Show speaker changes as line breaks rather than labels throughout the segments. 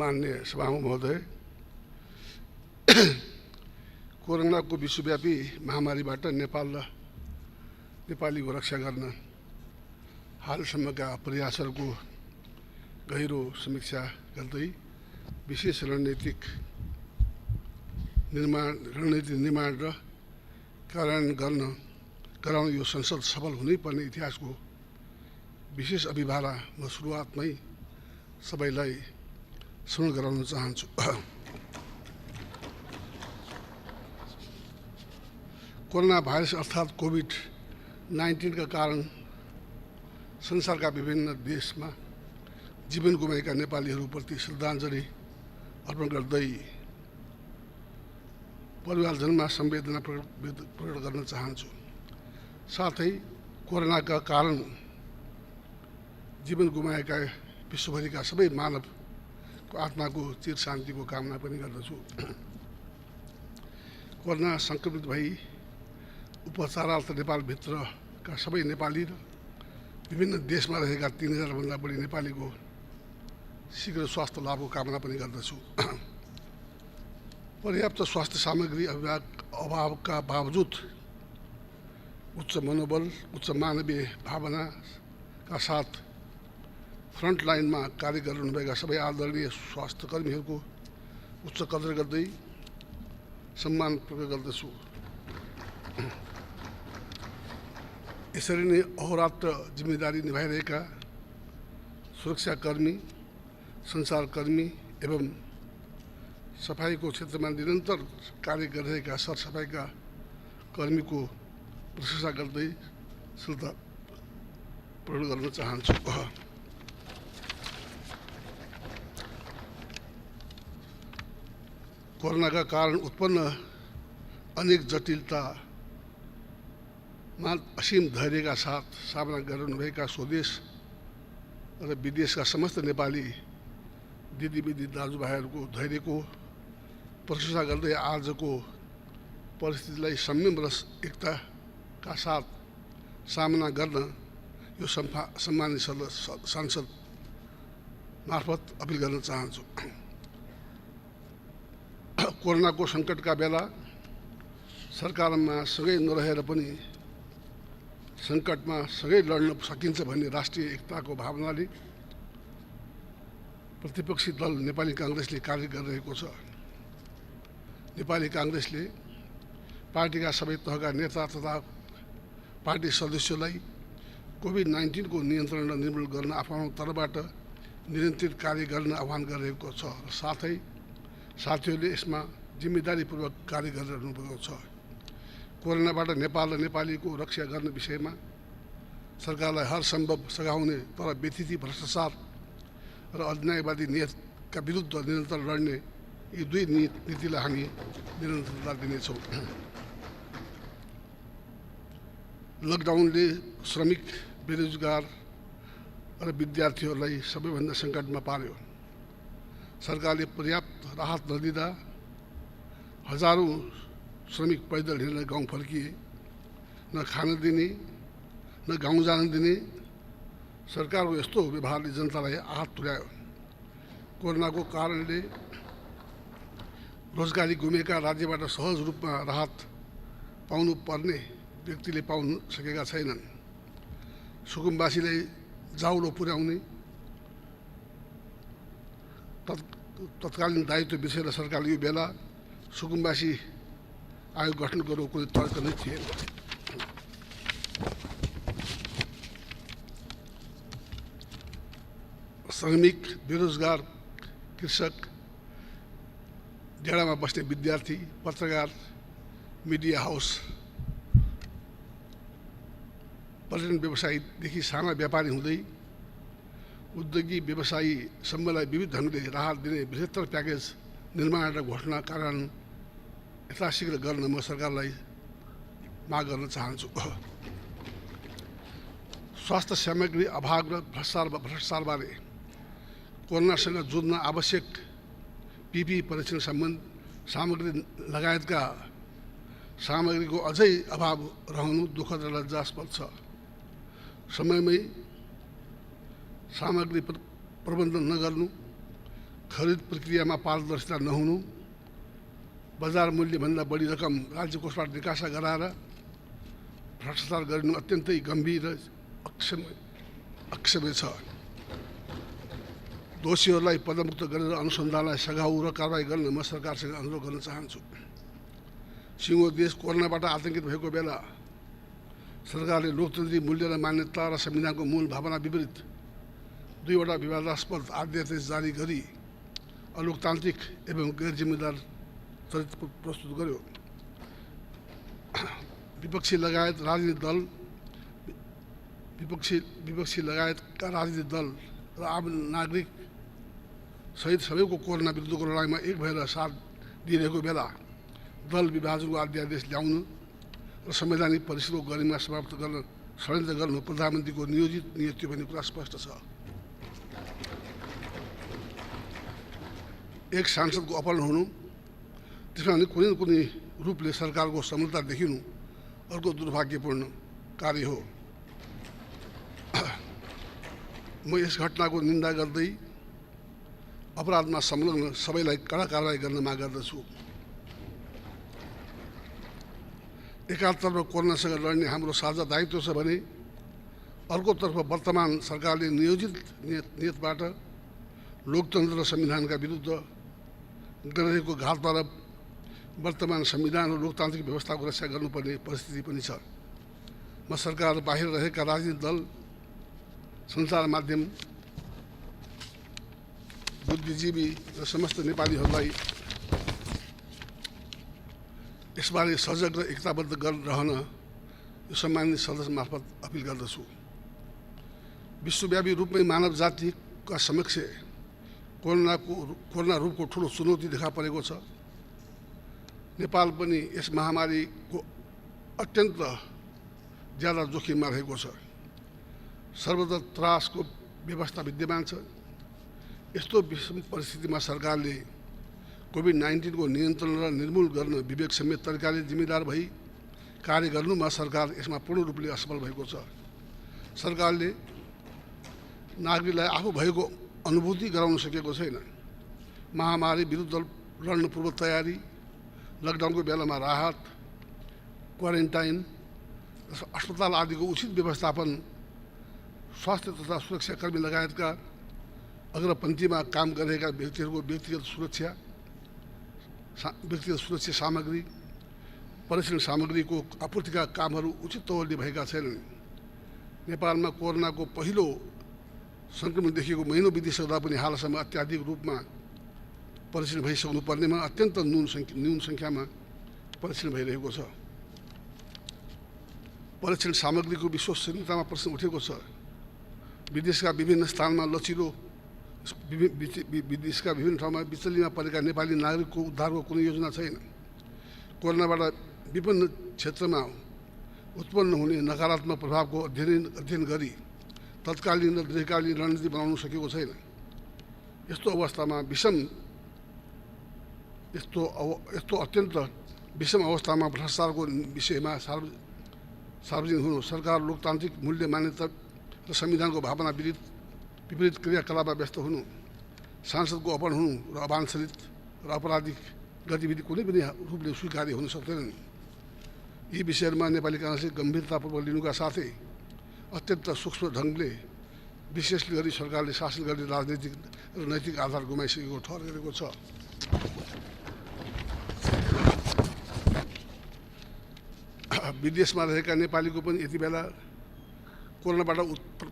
माननीय सभामुख महोदय, कोरोनाको विश्वव्यापी महामारीबाट नेपाल र नेपालीको रक्षा गर्न हालसम्मका प्रयासहरूको गहिरो समीक्षा गर्दै विशेष रणनीति निर्माण र कार्यान्वयन गराउन यो संसद सफल हुनै पर्ने इतिहासको विशेष अभिभाषण सुरुवातमै सबैलाई स्मरण गराउन चाहन्छु। कोरोना भाइरस अर्थात् कोभिड-19 का कारण संसारका विभिन्न देशमा जीवन गुमाएका नेपालीहरूप्रति श्रद्धाञ्जली अर्पण गर्दै परिवारजनमा संवेदना प्रकट गर्न चाहन्छु। साथै कोरोनाका कारण जीवन गुमाएका विश्वभरिका सबै मानवको आत्माको चिर शान्तिको कामना पनि गर्दछु। कोरोना संक्रमित भई उपचारार्थ नेपालभित्रका सबै नेपाली र विभिन्न देशमा रहेका 3000 भन्दा बढी नेपालीको शीघ्र स्वास्थ्य लाभको कामना पनि गर्दछु। पर्याप्त स्वास्थ्य सामग्री अभावका बावजुद उच्च मनोबल, उच्च मानवीय भावनाका साथ फ्रन्ट लाइनमा कार्य गरिरहनुभएका सबै आदरणीय स्वास्थ्य कर्मीहरूको उच्च कदर गर्दै सम्मान प्रकट गर्दछु। यसरी नै अहोरात्र जिम्मेदारी निभाइरहेका सुरक्षाकर्मी, सञ्चारकर्मी एवं सफाईको क्षेत्रमा निरन्तर कार्य गरिरहेका सरसफाईका कर्मीको प्रशंसा गर्दै श्रद्धा प्रकट गर्न चाहन्छु। कोरोनाका कारण उत्पन्न अनेक जटिलतामा असीम धैर्यका साथ सामना गर्नुभएका स्वदेश र विदेशका समस्त नेपाली दिदीबहिनी दाजुभाइहरूको धैर्यको प्रशंसा गर्दै आजको परिस्थितिलाई संयम र एकताका साथ सामना गर्न यो सम्मानित सांसद मार्फत अपिल गर्न चाहन्छु। कोरोनाको सङ्कटका बेला सरकारमा सँगै नरहेर पनि सङ्कटमा सँगै लड्न सकिन्छ भन्ने राष्ट्रिय एकताको भावनाले प्रतिपक्षी दल नेपाली काङ्ग्रेसले कार्य गरिरहेको छ। नेपाली काङ्ग्रेसले पार्टीका सबै तहका नेता तथा पार्टी सदस्यलाई कोभिड-19 को नियन्त्रण र निर्मूलन गर्न आफ्नो तर्फबाट निरन्तर कार्य गर्न आह्वान गरिरहेको छ र साथै साथीहरूले यसमा जिम्मेदारीपूर्वक कार्य गरिरहनुभएको छ। कोरोनाबाट नेपाल र नेपालीको रक्षा गर्ने विषयमा सरकारलाई हर सम्भव सघाउने तर व्यथिति भ्रष्टाचार र अन्यायवादी नीतिका विरुद्ध निरन्तर लड्ने यी दुई नीतिलाई हामी निरन्तरता दिनेछौँ। लकडाउनले श्रमिक, बेरोजगार र विद्यार्थीहरूलाई सबैभन्दा सङ्कटमा पार्यो। सरकारले पर्याप्त राहत नदिँदा हजारौँ श्रमिक पैदल हिँडेर गाउँ फर्किए। न खान दिने, न गाउँ जान दिने सरकारको यस्तो व्यवहारले जनतालाई आहत तुल्यायो। कोरोनाको कारणले रोजगारी गुमेका, राज्यबाट सहज रूपमा राहत पाउनु पर्ने व्यक्तिले पाउन सकेका छैनन्। सुकुम्बासीलाई जाउलो पुर्याउने तत्कालीन दायित्व बिर्सेर सरकारले यो बेला सुकुम्बासी आयोग गठन गर्नु कुनै तर्क नै थिएन। श्रमिक, बेरोजगार, कृषक, डेरामा बस्ने विद्यार्थी, पत्रकार, मिडिया हाउस, पर्यटन व्यवसायीदेखि साना व्यापारी हुँदै उद्योगी व्यवसायीसम्मलाई विविध ढङ्गले राहत दिने बृहत्तर प्याकेज निर्माण र घोषणा कार्यान्वयन यथाशीघ्र गर्न म सरकारलाई माग गर्न चाहन्छु। स्वास्थ्य सामग्री अभाव र भ्रष्टाचारबारे कोरोनासँग जुझ्न आवश्यक पिपी परीक्षण सामग्री लगायतका सामग्रीको अझै अभाव रहनु दुःखद र लज्जास्पद छ। समयमै सामग्री प्रबन्धन नगर्नु, खरिद प्रक्रियामा पारदर्शिता नहुनु, बजार मूल्यभन्दा बढी रकम राज्य कोषबाट निकासा गराएर भ्रष्टाचार गरिनु अत्यन्तै गम्भीर र अक्षम्य छ। दोषीहरूलाई पदमुक्त गरेर अनुसन्धानलाई सघाउ र कारबाही गर्न म सरकारसँग अनुरोध गर्न चाहन्छु। सिङ्गो देश कोरोनाबाट आतंकित भएको बेला सरकारले लोकतन्त्रिक मूल्य र मान्यता र संविधानको मूल भावना विपरीत दुईवटा विवादास्पद आदेश जारी गरी अलोकतान्त्रिक एवं गैर जिम्मेदार चरित्र प्रस्तुत गर्यो। विपक्षी लगायतका राजनीतिक दल र आम नागरिक सहित सबैको कोरोना विरुद्धको लडाइँमा एक भएर साथ दिइरहेको बेला दल विभाजनको अध्यादेश ल्याउनु र संवैधानिक परिषदको गरिमा समाप्त गर्न षड्यन्त्र गर्नु प्रधानमन्त्रीको नियोजित नियुक्ति भन्ने कुरा स्पष्ट छ। एक सांसदको अपहरण हुनु, त्यसमा कुनै न कुनै रूपले सरकारको समर्थता देखिनु अर्को दुर्भाग्यपूर्ण कार्य हो। म यस घटनाको निन्दा गर्दै अपराधमा संलग्न सबैलाई कडा कारबाही गर्न माग गर्दछु। एकातर्फ कोरोनासँग लड्ने हाम्रो साझा दायित्व छ भने अर्कोतर्फ वर्तमान सरकारले नियोजित नियतबाट लोकतन्त्र र संविधानका विरुद्ध गरिरहेको घातबाट वर्तमान संविधान र लोकतान्त्रिक व्यवस्थाको रक्षा गर्नुपर्ने परिस्थिति पनि छ। म सरकार बाहिर रहेका राजनीतिक दल, सञ्चार माध्यम, बुद्धिजीवी र समस्त नेपालीहरूलाई यसबारे सजग र एकताबद्ध रहन यो सम्मानित सदस्य मार्फत अपिल गर्दछु। विश्वव्यापी रूपमै मानव जातिका समक्ष कोरोना रूपको ठुलो चुनौती देखा परेको छ। नेपाल पनि यस महामारीको अत्यन्त ज्यादा जोखिममा रहेको छ। सर्वत्र त्रासको व्यवस्था विद्यमान छ। यस्तो विषम परिस्थितिमा सरकारले कोभिड-19 को नियन्त्रण र निर्मूल गर्न विवेक समेत तरिकाले जिम्मेदार भई कार्य गर्नुमा सरकार यसमा पूर्ण रूपले असफल भएको छ। सरकारले नागरिकलाई आफू भएको अनुभूति गराउन सकेको छैन। महामारी विरुद्ध लड्न पूर्व तयारी, लकडाउनको बेलामा राहत, क्वारेन्टाइन, अस्पताल आदिको उचित व्यवस्थापन, स्वास्थ्य तथा सुरक्षाकर्मी लगायतका अग्रपन्थीमा काम गरेका व्यक्तिहरूको व्यक्तिगत सुरक्षा सामग्री, परीक्षण सामग्रीको आपूर्तिका कामहरू उचित तौरले भएका छैनन्। नेपालमा कोरोनाको पहिलो सङ्क्रमण देखिएको महिनौ बितिसक्दा पनि हालसम्म अत्याधिक रूपमा परीक्षण भइसक्नु पर्नेमा अत्यन्त न्यून सङ्ख्यामा परीक्षण भइरहेको छ। परीक्षण सामग्रीको विश्वसनीयतामा प्रश्न उठेको छ। विदेशका विभिन्न स्थानमा विदेशका विभिन्न ठाउँमा विचलीमा परेका नेपाली नागरिकको उद्धारको कुनै योजना छैन। कोरोनाबाट विभिन्न क्षेत्रमा उत्पन्न हुने नकारात्मक प्रभावको अध्ययन गरी तत्कालीन र दीर्घकालीन रणनीति बनाउन सकेको छैन। यस्तो अत्यन्त विषम अवस्थामा भ्रष्टाचारको विषयमा सार्वजनिक हुनु, सरकार लोकतान्त्रिक मूल्य मान्यता र संविधानको भावना विपरीत क्रियाकलापमा व्यस्त हुनु, सांसदको अपहरण हुनु र अवाञ्छित र अपराधिक गतिविधि कुनै पनि रूपले स्वीकार्य हुन सक्दैनन्। यी विषयहरूमा नेपाली काङ्ग्रेसले गम्भीरतापूर्वक लिनुका साथै अत्यन्त सूक्ष्म ढङ्गले विशेष गरी सरकारले शासन गर्ने राजनैतिक र नैतिक आधार गुमाइसकेको ठहर गरेको छ। विदेशमा रहेका नेपालीको पनि यति बेला कोरोनाबाट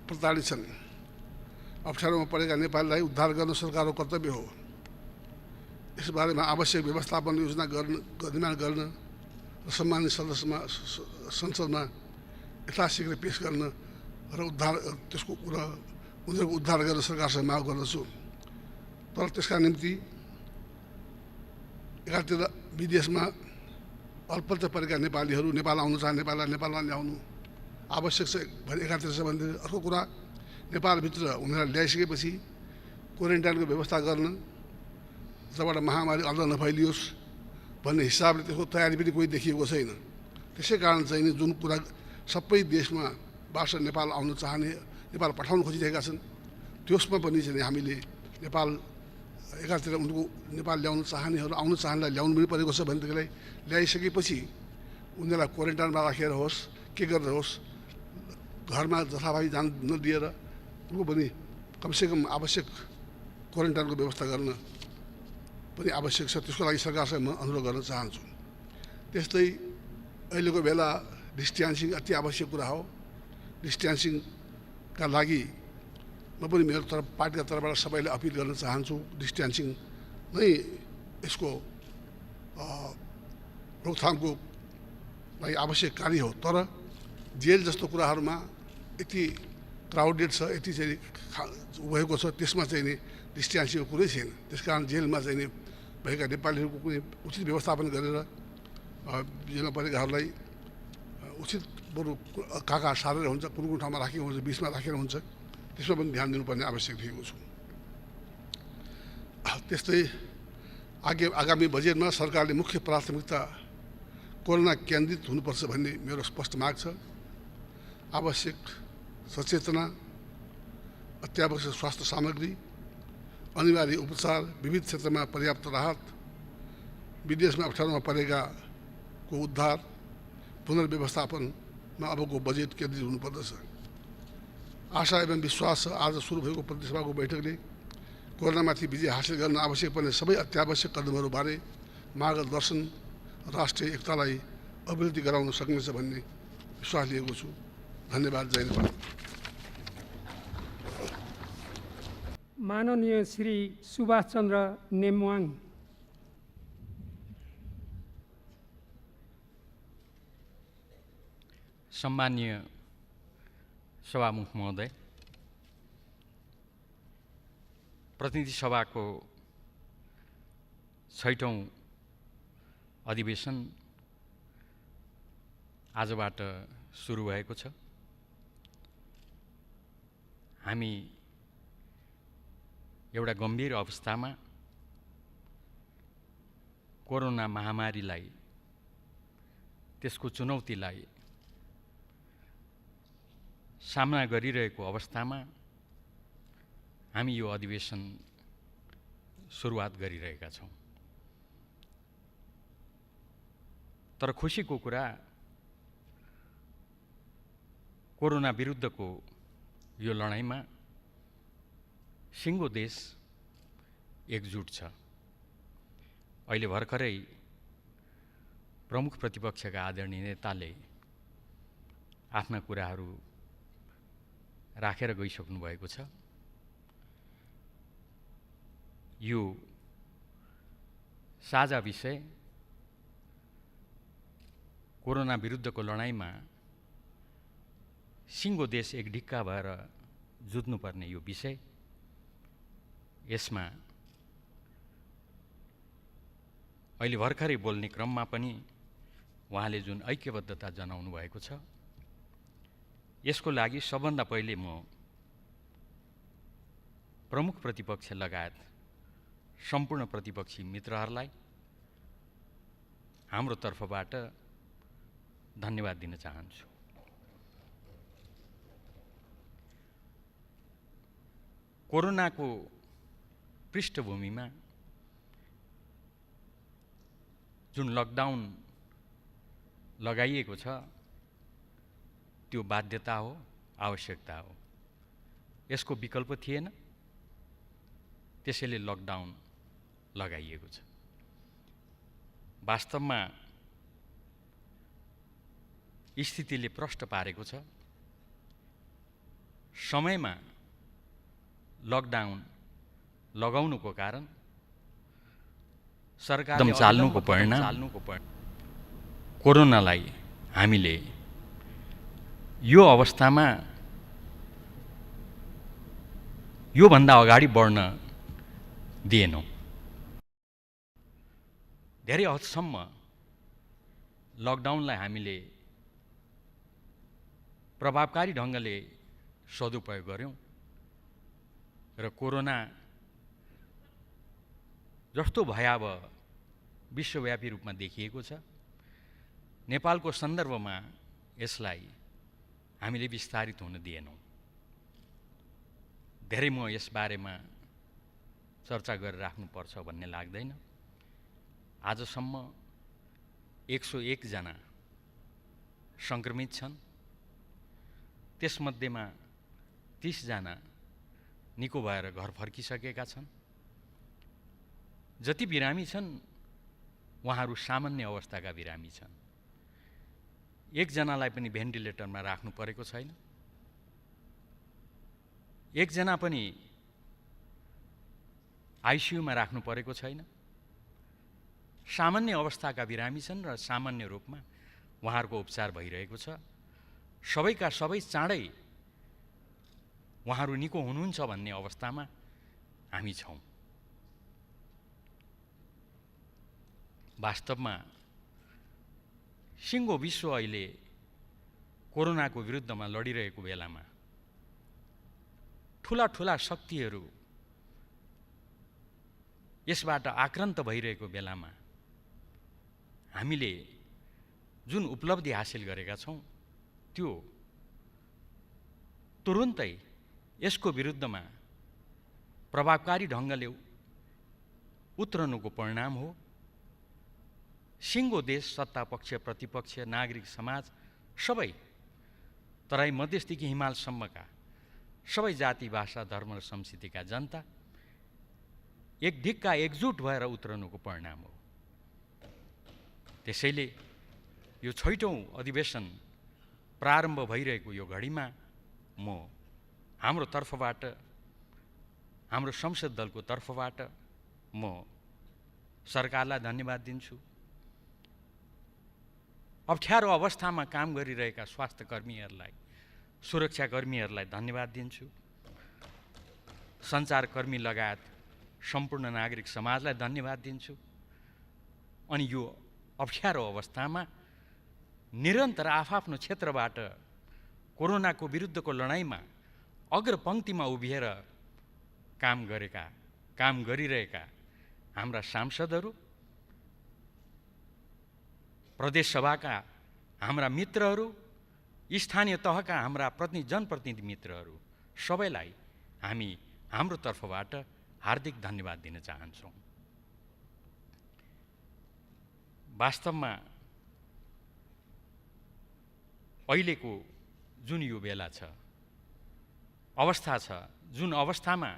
प्रताडित छन्। अप्ठ्यारोमा परेका नेपालीलाई उद्धार गर्न सरकारको कर्तव्य हो। यसबारेमा आवश्यक व्यवस्थापन योजना निर्माण गर्न र सम्मानित संसदमा यथाशीघ्र पेश गर्न र उनीहरूको उद्धार गर्न सरकारसँग माग गर्दछु। तर त्यसका निम्ति एकातिर विदेशमा अल्पत्र परेका नेपालीहरू नेपाल आउन चाहने नेपालमा ल्याउनु आवश्यक छ भने एकातिर छ भने अर्को कुरा नेपालभित्र उनीहरूलाई ल्याइसकेपछि क्वारेन्टाइनको व्यवस्था गर्न जबबाट महामारी अझ नफैलियोस् भन्ने हिसाबले त्यसको तयारी पनि कोही देखिएको छैन। त्यसै कारण चाहिँ नि जुन कुरा सबै देशमा बाट नेपाल आउन चाहने, नेपाल पठाउन खोजिरहेका छन्, त्यसमा पनि चाहिँ हामीले नेपाल एकातिर उनको नेपाल ल्याउन चाहनेहरू आउन चाहनेलाई ल्याउनु पनि परेको छ भनेदेखिलाई ल्याइसकेपछि उनीहरूलाई क्वारेन्टाइनमा राखेर होस् के गरेर होस् घरमा जथाभावी जान नदिएर उनको पनि कमसेकम आवश्यक क्वारेन्टाइनको व्यवस्था गर्न पनि आवश्यक छ। त्यसको लागि सरकारसँग म अनुरोध गर्न चाहन्छु। त्यस्तै अहिलेको बेला डिस्ट्यान्सिङ अति आवश्यक कुरा हो। डिस्ट्यान्सिङका लागि म पनि मेरो पार्टीका तर्फबाट सबैले अपिल गर्न चाहन्छु। डिस्ट्यान्सिङ नै यसको रोकथामको लागि आवश्यक कार्य हो। तर जेल जस्तो कुराहरूमा यति क्राउडेड छ, यति चाहिँ भएको छ, त्यसमा चाहिँ नि डिस्ट्यान्सिङको कुरै छैन। त्यसकारण जेलमा चाहिँ नि भएका नेपालीहरूको कुनै उचित व्यवस्थापन गरेर जेलमा परेकाहरूलाई उचित बरु कहाँ कहाँ सारेर हुन्छ, कुन कुन ठाउँमा राखेको हुन्छ, बिचमा राखेर हुन्छ, त्यसमा पनि ध्यान दिनुपर्ने आवश्यक थिएको छ। त्यस्तै आगामी बजेटमा सरकारले मुख्य प्राथमिकता कोरोना केन्द्रित हुनुपर्छ भन्ने मेरो स्पष्ट माग छ। आवश्यक सचेतना, अत्यावश्यक स्वास्थ्य सामग्री, अनिवार्य उपचार, विविध क्षेत्रमा पर्याप्त राहत, विदेशमा अप्ठ्यारोमा परेकाको उद्धार, पुनर्व्यवस्थापनमा अबको बजेट केन्द्रित हुनुपर्दछ। आशा एवं विश्वास छ आज सुरु भएको प्रतिनिधिसभाको बैठकले कोरोनामाथि विजय हासिल गर्न आवश्यक पर्ने सबै अत्यावश्यक कदमहरूबारे मार्गदर्शन, राष्ट्रिय एकतालाई अभिवृद्धि गराउन सक्नेछ भन्ने विश्वास लिएको छु। धन्यवाद। जय नेपाल।
माननीय श्री सुभाष चन्द्र नेमवाङ।
सम्मानीय सभामुख महोदय, प्रतिनिधि सभाको 6औं अधिवेशन आजबाट सुरु भएको छ। हामी एउटा गम्भीर अवस्थामा कोरोना महामारीलाई, त्यसको चुनौतीलाई सामना गरिरहेको अवस्थामा हामी यो अधिवेशन सुरुवात गरिरहेका छौँ। तर खुसीको कुरा, कोरोना विरुद्धको यो लडाइँमा सिङ्गो देश एकजुट छ। अहिले भर्खरै प्रमुख प्रतिपक्षका आदरणीय नेताले आफ्ना कुराहरू राखेर गइसक्नु भएको छ। यो साझा विषय, कोरोना विरुद्धको लडाइँमा सिङ्गो देश एक ढिक्का भएर जुझ्नुपर्ने यो विषय, यसमा अहिले भर्खरै बोल्ने क्रममा पनि उहाँले जुन ऐक्यबद्धता जनाउनु भएको छ, यसको लागि सबभन्दा पहिले म प्रमुख प्रतिपक्ष लगायत सम्पूर्ण प्रतिपक्षी मित्रहरूलाई हाम्रो तर्फबाट धन्यवाद दिन चाहन्छु। कोरोनाको पृष्ठभूमिमा जुन लकडाउन लगाइएको छ, त्यो बाध्यता हो, आवश्यकता हो। यसको विकल्प थिएन, त्यसैले लकडाउन लगाइएको छ। वास्तवमा स्थितिले प्रष्ट पारेको छ, समयमा लकडाउन लगाउनुको कारण सरकारले चाल्नुको परिणाम कोरोनालाई हामीले यो अवस्थामा योभन्दा अगाडि बढ्न दिएनौँ। धेरै हदसम्म लकडाउनलाई हामीले प्रभावकारी ढङ्गले सदुपयोग गर्यौँ र कोरोना जस्तो भयावह विश्वव्यापी रूपमा देखिएको छ, नेपालको सन्दर्भमा यसलाई हामीले विस्तारित हुन दिएनौँ। धेरै म यस बारेमा चर्चा गरिराख्नुपर्छ भन्ने लाग्दैन। आजसम्म 101 जना सङ्क्रमित छन्, त्यसमध्येमा 30 जना निको भएर घर फर्किसकेका छन्। जति बिरामी छन् उहाँहरू सामान्य अवस्थाका बिरामी छन्। एकजनालाई पनि भेन्टिलेटरमा राख्नु परेको छैन, एकजना पनि आइसियुमा राख्नु परेको छैन। सामान्य अवस्थाका बिरामी छन् र सामान्य रूपमा उहाँहरूको उपचार भइरहेको छ। सबैका सबै चाँडै उहाँहरू निको हुनुहुन्छ भन्ने अवस्थामा हामी छौँ। वास्तवमा सिङ्गो विश्व अहिले कोरोनाको विरुद्धमा लडिरहेको बेलामा ठुला ठुला शक्तिहरू यसबाट आक्रान्त भइरहेको बेलामा हामीले जुन उपलब्धि हासिल गरेका छौँ त्यो तुरुन्तै यसको विरुद्धमा प्रभावकारी ढङ्गले उत्रनुको परिणाम हो। सिङ्गो देश, सत्ता पक्ष, प्रतिपक्ष, नागरिक समाज सबै, तराई मधेसदेखि हिमालसम्मका सबै जाति, भाषा, धर्म र संस्कृतिका जनता एक ढिक्का एकजुट भएर उत्रनुको परिणाम हो। त्यसैले यो 6औं अधिवेशन प्रारम्भ भइरहेको यो घडीमा म हाम्रो तर्फबाट, हाम्रो संसद दलको तर्फबाट म सरकारलाई धन्यवाद दिन्छु। अप्ठ्यारो अवस्थामा काम गरिरहेका स्वास्थ्य कर्मीहरूलाई, सुरक्षाकर्मीहरूलाई धन्यवाद दिन्छु। सञ्चारकर्मी लगायत सम्पूर्ण नागरिक समाजलाई धन्यवाद दिन्छु। अनि यो अप्ठ्यारो अवस्थामा निरन्तर आफआफ्नो क्षेत्रबाट कोरोनाको विरुद्धको लडाइँमा अग्रपङ्क्तिमा उभिएर काम गरिरहेका हाम्रा सांसदहरू, प्रदेश सभाका हाम्रा मित्रहरू, स्थानीय तहका हाम्रा जनप्रतिनिधि मित्रहरू सबैलाई हामी हाम्रो तर्फबाट हार्दिक धन्यवाद दिन चाहन्छौँ। वास्तवमा अहिलेको जुन यो बेला छ, अवस्था छ, जुन अवस्थामा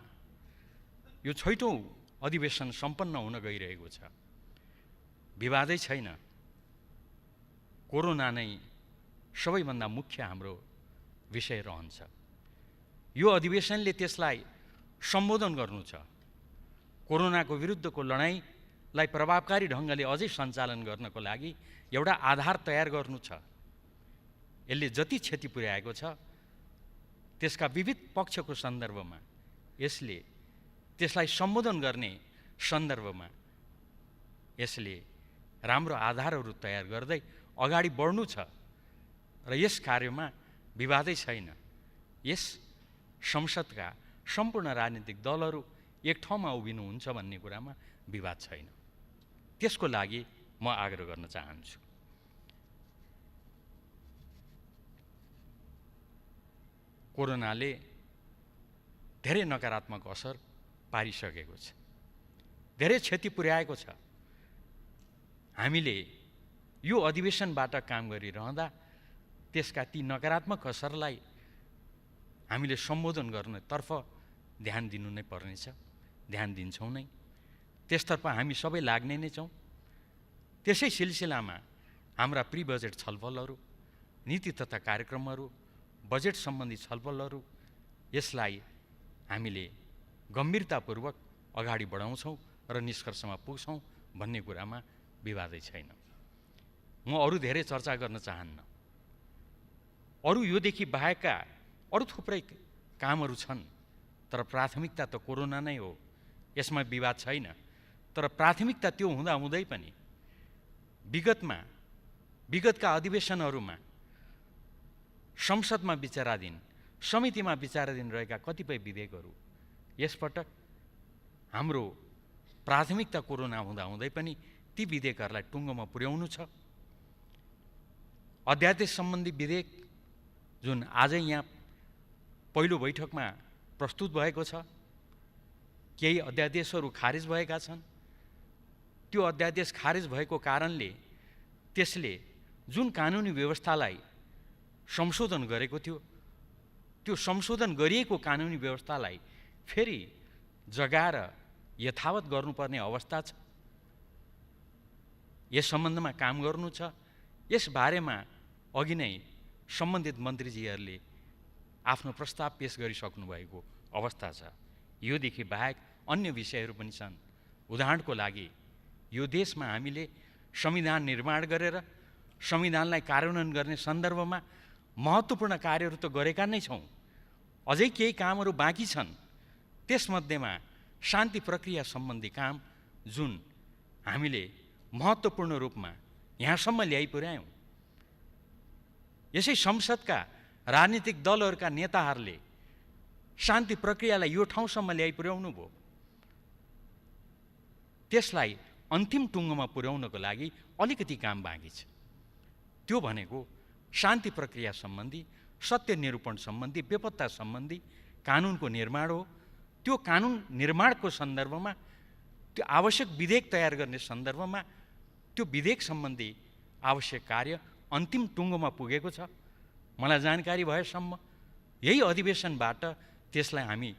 यो 6औं अधिवेशन सम्पन्न हुन गइरहेको छ, विवादै छैन। कोरोना नै सबैभन्दा मुख्य हाम्रो विषय रहन्छ। यो अधिवेशनले त्यसलाई सम्बोधन गर्नु छ। कोरोनाको विरुद्धको लडाइँलाई प्रभावकारी ढङ्गले अझै सञ्चालन गर्नको लागि एउटा आधार तयार गर्नु छ। यसले जति क्षति पुर्याएको छ त्यसका विविध पक्षको सन्दर्भमा यसले त्यसलाई सम्बोधन गर्ने सन्दर्भमा यसले राम्रो आधारहरू तयार गर्दै अगाडि बढ्नु छ र यस कार्यमा विवादै छैन। यस संसदका सम्पूर्ण राजनीतिक दलहरू एक ठाउँमा उभिनुहुन्छ भन्ने कुरामा विवाद छैन। त्यसको लागि म आग्रह गर्न चाहन्छु। कोरोनाले धेरै नकारात्मक असर पारिसकेको छ, धेरै क्षति पुर्याएको छ। हामीले यो अधिवेशनबाट काम गरिरहँदा त्यसका ती नकारात्मक असरलाई हामीले सम्बोधन गर्नेतर्फ ध्यान दिनु नै पर्नेछ, ध्यान दिन्छौँ नै। त्यसतर्फ हामी सबै लाग्ने नै छौँ। त्यसै सिलसिलामा हाम्रा प्री बजेट छलफलहरू, नीति तथा कार्यक्रमहरू, बजेट सम्बन्धी छलफलहरू, यसलाई हामीले गम्भीरतापूर्वक अगाडि बढाउँछौँ र निष्कर्षमा पुग्छौँ भन्ने कुरामा विवादै छैन। म अरू धेरै चर्चा गर्न चाहन्न। अरू योदेखि बाहेकका अरू थुप्रै कामहरू छन्, तर प्राथमिकता त कोरोना नै हो, यसमा विवाद छैन। तर प्राथमिकता त्यो हुँदाहुँदै पनि विगतका अधिवेशनहरूमा संसदमा विचाराधीन, समितिमा विचाराधीन रहेका कतिपय विधेयकहरू यसपटक हाम्रो प्राथमिकता कोरोना हुँदाहुँदै पनि ती विधेयकहरूलाई टुङ्गोमा पुर्याउनु छ। अध्यादेश सम्बन्धी विधेयक जुन आजै यहाँ पहिलो बैठकमा प्रस्तुत भएको छ, केही अध्यादेशहरू खारेज भएका छन्। त्यो अध्यादेश खारेज भएको कारणले त्यसले जुन कानुनी व्यवस्थालाई संशोधन गरेको थियो त्यो संशोधन गरिएको कानुनी व्यवस्थालाई फेरि जगाएर यथावत गर्नुपर्ने अवस्था छ। यस सम्बन्धमा काम गर्नु छ। यस बारेमा अघि नै सम्बन्धित मन्त्रीजीहरूले आफ्नो प्रस्ताव पेश गरिसक्नु भएको अवस्था छ। योदेखि बाहेक अन्य विषयहरू पनि छन्। उदाहरणको लागि यो देशमा हामीले संविधान निर्माण गरेर संविधानलाई कार्यान्वयन गर्ने सन्दर्भमा महत्त्वपूर्ण कार्यहरू त गरेका नै छौँ। अझै केही कामहरू बाँकी छन्। त्यसमध्येमा शान्ति प्रक्रिया सम्बन्धी काम जुन हामीले महत्त्वपूर्ण रूपमा यहाँसम्म ल्याइ पुर्यायौँ। यसै संसदका राजनीतिक दलहरूका नेताहरूले शान्ति प्रक्रियालाई यो ठाउँसम्म ल्याइ पुर्याउनु भयो। त्यसलाई अन्तिम टुङ्गोमा पुर्याउनको लागि अलिकति काम बाँकी छ। त्यो भनेको शान्ति प्रक्रिया सम्बन्धी, सत्य निरूपण सम्बन्धी, बेपत्ता सम्बन्धी कानुनको निर्माण हो। त्यो कानुन निर्माणको सन्दर्भमा त्यो आवश्यक विधेयक तयार गर्ने सन्दर्भमा त्यो विधेयक सम्बन्धी आवश्यक कार्य अन्तिम टुङ्गोमा पुगेको छ। मलाई जानकारी भएसम्म यही अधिवेशनबाट त्यसलाई हामी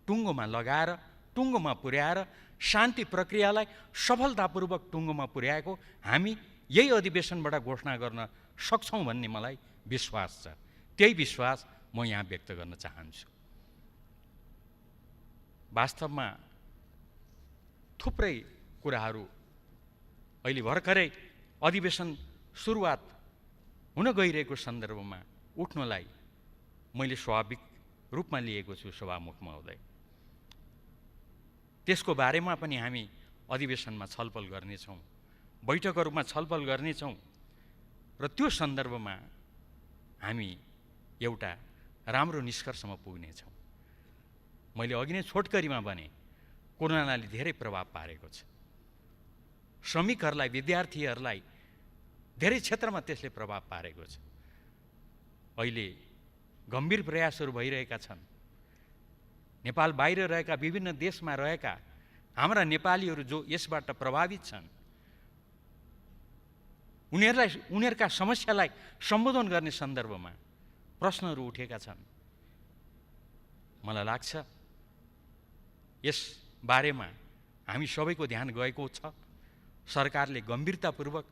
टुङ्गोमा लगाएर टुङ्गोमा पुर्याएर शान्ति प्रक्रियालाई सफलतापूर्वक टुङ्गोमा पुर्याएको हामी यही अधिवेशनबाट घोषणा गर्न सक्छौँ भन्ने मलाई विश्वास छ। त्यही विश्वास म यहाँ व्यक्त गर्न चाहन्छु। वास्तवमा थुप्रै कुराहरू अहिले भर्खरै अधिवेशन सुरुवात हुन गइरहेको सन्दर्भमा उठ्नलाई मैले स्वाभाविक रूपमा लिएको छु सभामुख महोदय। त्यसको बारेमा पनि हामी अधिवेशनमा छलफल गर्नेछौँ, बैठकहरूमा छलफल गर्नेछौँ र त्यो सन्दर्भमा हामी एउटा राम्रो निष्कर्षमा पुग्नेछौँ। मैले अघि नै छोटकरीमा भने कोरोनाले धेरै प्रभाव पारेको छ। श्रमिकहरूलाई, विद्यार्थीहरूलाई धेरै क्षेत्रमा त्यसले प्रभाव पारेको छ। अहिले गम्भीर प्रयासहरू भइरहेका छन्। नेपाल बाहिर रहेका विभिन्न देशमा रहेका हाम्रा नेपालीहरू जो यसबाट प्रभावित छन् उनीहरूका समस्यालाई सम्बोधन गर्ने सन्दर्भमा प्रश्नहरू उठेका छन्। मलाई लाग्छ यस बारेमा हामी सबैको ध्यान गएको छ। सरकारले गम्भीरतापूर्वक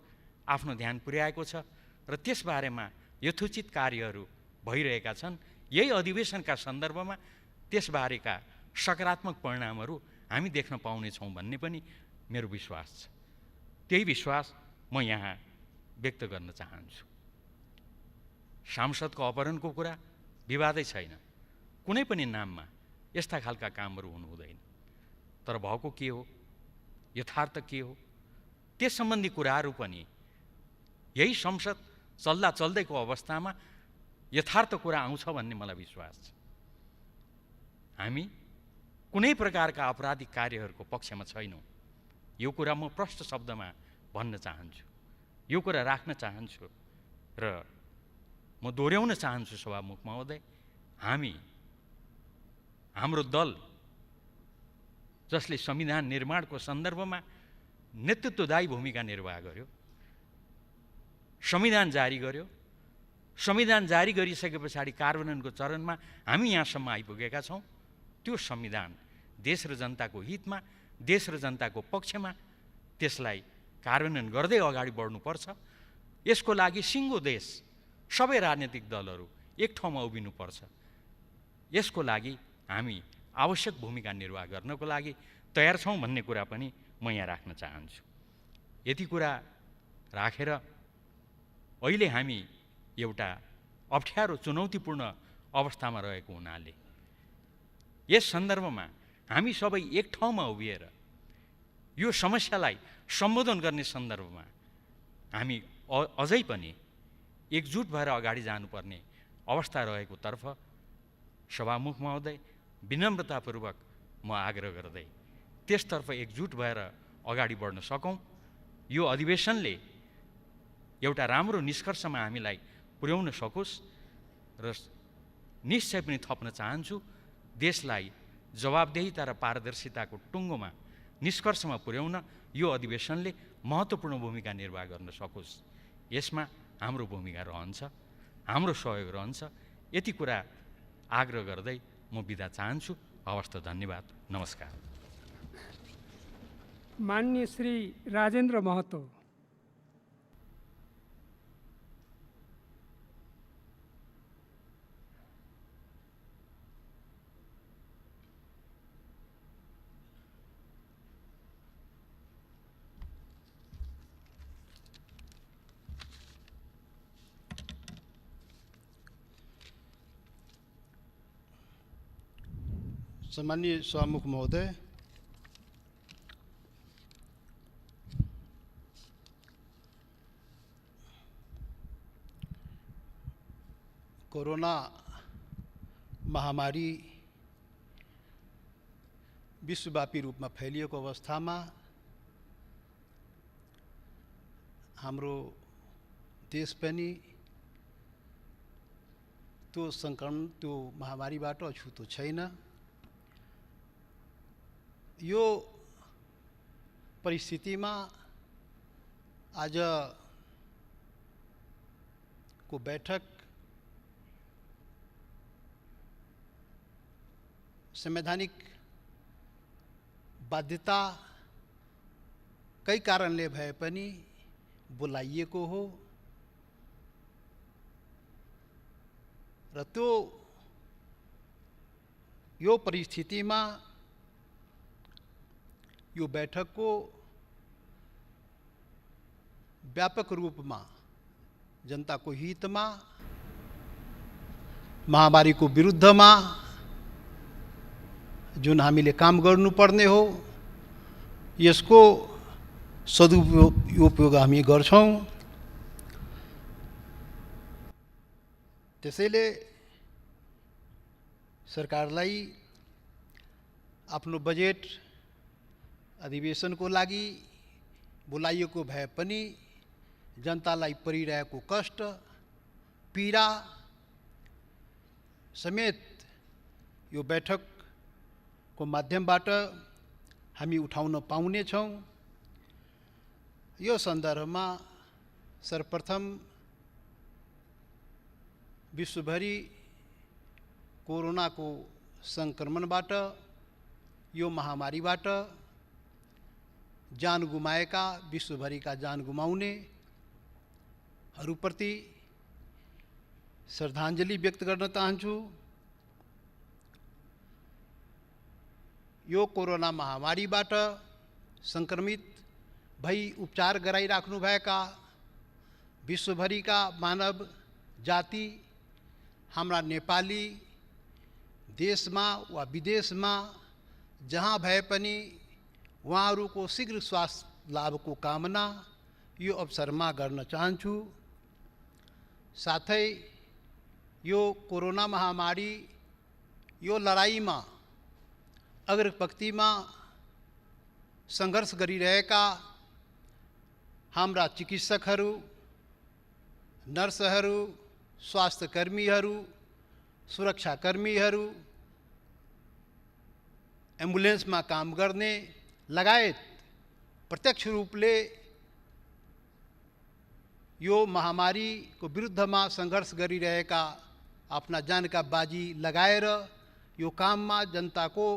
आफ्नो ध्यान पुर्याएको छ र त्यसबारेमा यथोचित कार्यहरू भइरहेका छन्। यही अधिवेशनका सन्दर्भमा त्यसबारेका सकारात्मक परिणामहरू हामी देख्न पाउनेछौँ भन्ने पनि मेरो विश्वास छ। त्यही विश्वास म यहाँ व्यक्त गर्न चाहन्छु। सांसदको अपहरणको कुरा विवादै छैन। कुनै पनि नाममा यस्ता खालका कामहरू हुनु हुँदैन। तर भएको के हो, यथार्थ के हो, त्यस सम्बन्धी कुराहरू पनि यही संसद चल्दा चल्दैको अवस्थामा यथार्थ कुरा आउँछ भन्ने मलाई विश्वास छ। हामी कुनै प्रकारका आपराधिक कार्यहरूको पक्षमा छैनौँ। यो कुरा म प्रष्ट शब्दमा भन्न चाहन्छु, यो कुरा राख्न चाहन्छु र म दोहोऱ्याउन चाहन्छु सभामुख महोदय। हाम्रो दल जसले संविधान निर्माणको सन्दर्भमा नेतृत्वदायी भूमिका निर्वाह गर्यो, संविधान जारी गर्यो, संविधान जारी गरिसके पछाडि कार्यान्वयनको चरणमा हामी यहाँसम्म आइपुगेका छौँ। त्यो संविधान देश र जनताको हितमा, देश र जनताको पक्षमा त्यसलाई कार्यान्वयन गर्दै अगाडि बढ्नुपर्छ। यसको लागि सिङ्गो देश सबै राजनीतिक दलहरू एक ठाउँमा उभिनुपर्छ। यसको लागि हामी आवश्यक भूमिका निर्वाह गर्नको लागि तयार छौँ भन्ने कुरा पनि म यहाँ राख्न चाहन्छु। यति कुरा राखेर अहिले हामी एउटा अप्ठ्यारो चुनौतीपूर्ण अवस्थामा रहेको हुनाले यस सन्दर्भमा हामी सबै एक ठाउँमा उभिएर यो समस्यालाई सम्बोधन गर्ने सन्दर्भमा हामी अझै पनि एकजुट भएर अगाडि जानुपर्ने अवस्था रहेको तर्फ सभामुख महोदय विनम्रतापूर्वक म आग्रह गर्दै त्यसतर्फ एकजुट भएर अगाडि बढ्न सकौँ। यो अधिवेशनले एउटा राम्रो निष्कर्षमा हामीलाई पुर्याउन सकोस् र निश्चय पनि थप्न चाहन्छु, देशलाई जवाबदेहिता र पारदर्शिताको टुङ्गोमा निष्कर्षमा पुर्याउन यो अधिवेशनले महत्त्वपूर्ण भूमिका निर्वाह गर्न सकोस्। यसमा हाम्रो भूमिका रहन्छ, हाम्रो सहयोग रहन्छ। यति कुरा आग्रह गर्दै म बिदा चाहन्छु। हवस् त, धन्यवाद, नमस्कार।
माननीय श्री राजेन्द्र महतो।
सम्माननीय सभामुख महोदय, कोरोना महामारी विश्वव्यापी रूपमा फैलिएको अवस्थामा हाम्रो देश पनि त्यो सङ्क्रमण, त्यो महामारीबाट अछुतो छैन। यो परिस्थितिमा आजको बैठक संवैधानिक बाध्यता कई कारणले भए पनि बोलाइएको हो र त्यो यो परिस्थितिमा यो बैठकको व्यापक रूपमा जनताको हितमा, महामारीको विरुद्धमा जुन हामीले काम गर्नुपर्ने हो यसको सदुपयोग हामी गर्छौं। त्यसैले सरकारलाई आफ्नो बजेट अधिवेशनको लागि बोलाइएको भए पनि जनतालाई परिरहेको कष्ट, पीडा समेत यो बैठकको माध्यमबाट हामी उठाउन पाउनेछौँ। यो सन्दर्भमा सर्वप्रथम विश्वभरि कोरोनाको सङ्क्रमणबाट, यो महामारीबाट जान गुमाएका, विश्वभरिका जान गुमाउनेहरूप्रति श्रद्धाञ्जली व्यक्त गर्न चाहन्छु। यो कोरोना महामारीबाट सङ्क्रमित भई उपचार गराइराख्नुभएका विश्वभरिका मानव जाति, हाम्रा नेपाली देशमा वा विदेशमा जहाँ भए पनि उहाँहरूको शीघ्र स्वास्थ्य लाभको कामना यो अवसरमा गर्न चाहन्छु। साथै यो कोरोना महामारी, यो लडाइँमा अग्रपंक्तिमा सङ्घर्ष गरिरहेका हाम्रा चिकित्सकहरू, नर्सहरू, स्वास्थ्यकर्मीहरू, सुरक्षाकर्मीहरू, एम्बुलेन्समा काम गर्ने लगायत प्रत्यक्ष रूपले यो महामारीको विरुद्धमा सङ्घर्ष गरिरहेका, आफ्ना जानका बाजी लगाएर यो काममा जनताको,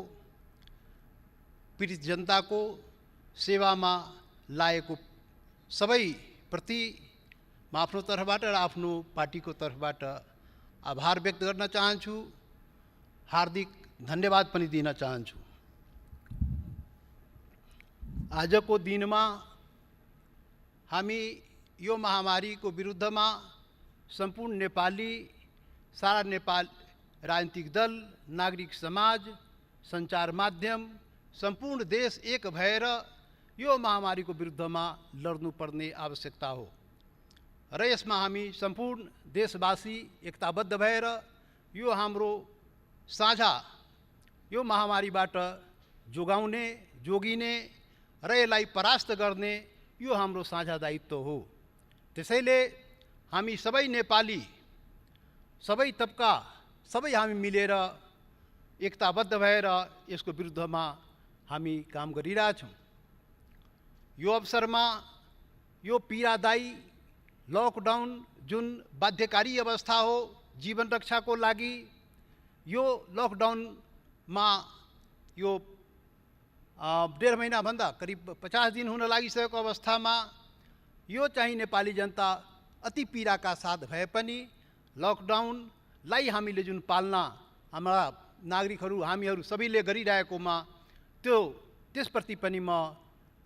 पीडित जनताको सेवामा लागेको सबै प्रति म आफ्नो तर्फबाट र आफ्नो पार्टीको तर्फबाट आभार व्यक्त गर्न चाहन्छु, हार्दिक धन्यवाद पनि दिन चाहन्छु। आजको दिनमा हामी यो महामारीको विरुद्धमा सम्पूर्ण नेपाली, सारा नेपाल राजनीतिक दल, नागरिक समाज, सञ्चार माध्यम, सम्पूर्ण देश एक भएर यो महामारीको विरुद्धमा लड्नुपर्ने आवश्यकता हो र यसमा हामी सम्पूर्ण देशवासी एकताबद्ध भएर यो हाम्रो साझा, यो महामारीबाट जोगाउने, जोगिने र यसलाई परास्त गर्ने यो हाम्रो साझा दायित्व हो। त्यसैले हामी सबै नेपाली, सबै तबका, सबै हामी मिलेर एकताबद्ध भएर यसको विरुद्धमा हामी काम गरिरहेछौँ। यो अवसरमा यो पीडादायी लकडाउन जुन बाध्यकारी अवस्था हो जीवन रक्षाको लागि, यो लकडाउनमा यो 1.5 महिनाभन्दा करिब 50 दिन हुन लागिसकेको अवस्थामा यो चाहिँ नेपाली जनता अति पीडाका साथ भए पनि लकडाउनलाई हामीले जुन पालना हाम्रा नागरिकहरू हामीहरू सबैले गरिरहेकोमा त्यसप्रति पनि म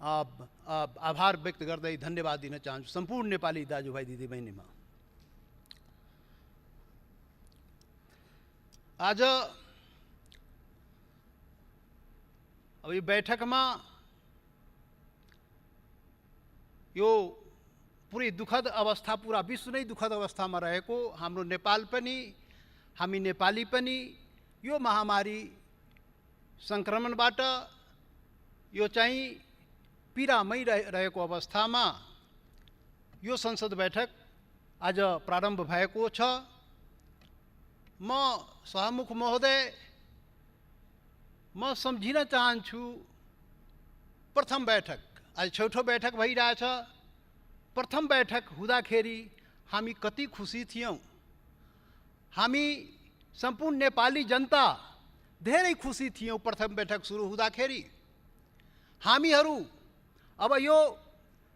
आभार व्यक्त गर्दै धन्यवाद दिन चाहन्छु सम्पूर्ण नेपाली दाजुभाइ दिदीबहिनीमा। आज अब यो बैठकमा यो पुरै दुःखद अवस्था, पुरा विश्व नै दुःखद अवस्थामा रहेको हाम्रो नेपाल पनि, हामी नेपाली पनि यो महामारी सङ्क्रमणबाट यो चाहिँ पीडामै रहेको अवस्थामा यो संसद बैठक आज प्रारम्भ भएको छ। म सभामुख महोदय, म सम्झिन चाहन्छु प्रथम बैठक, आज छौथो बैठक भइरहेछ। प्रथम बैठक हुँदाखेरि हामी कति खुसी थियौँ, हामी सम्पूर्ण नेपाली जनता धेरै खुसी थियौँ। प्रथम बैठक सुरु हुँदाखेरि हामीहरू अब यो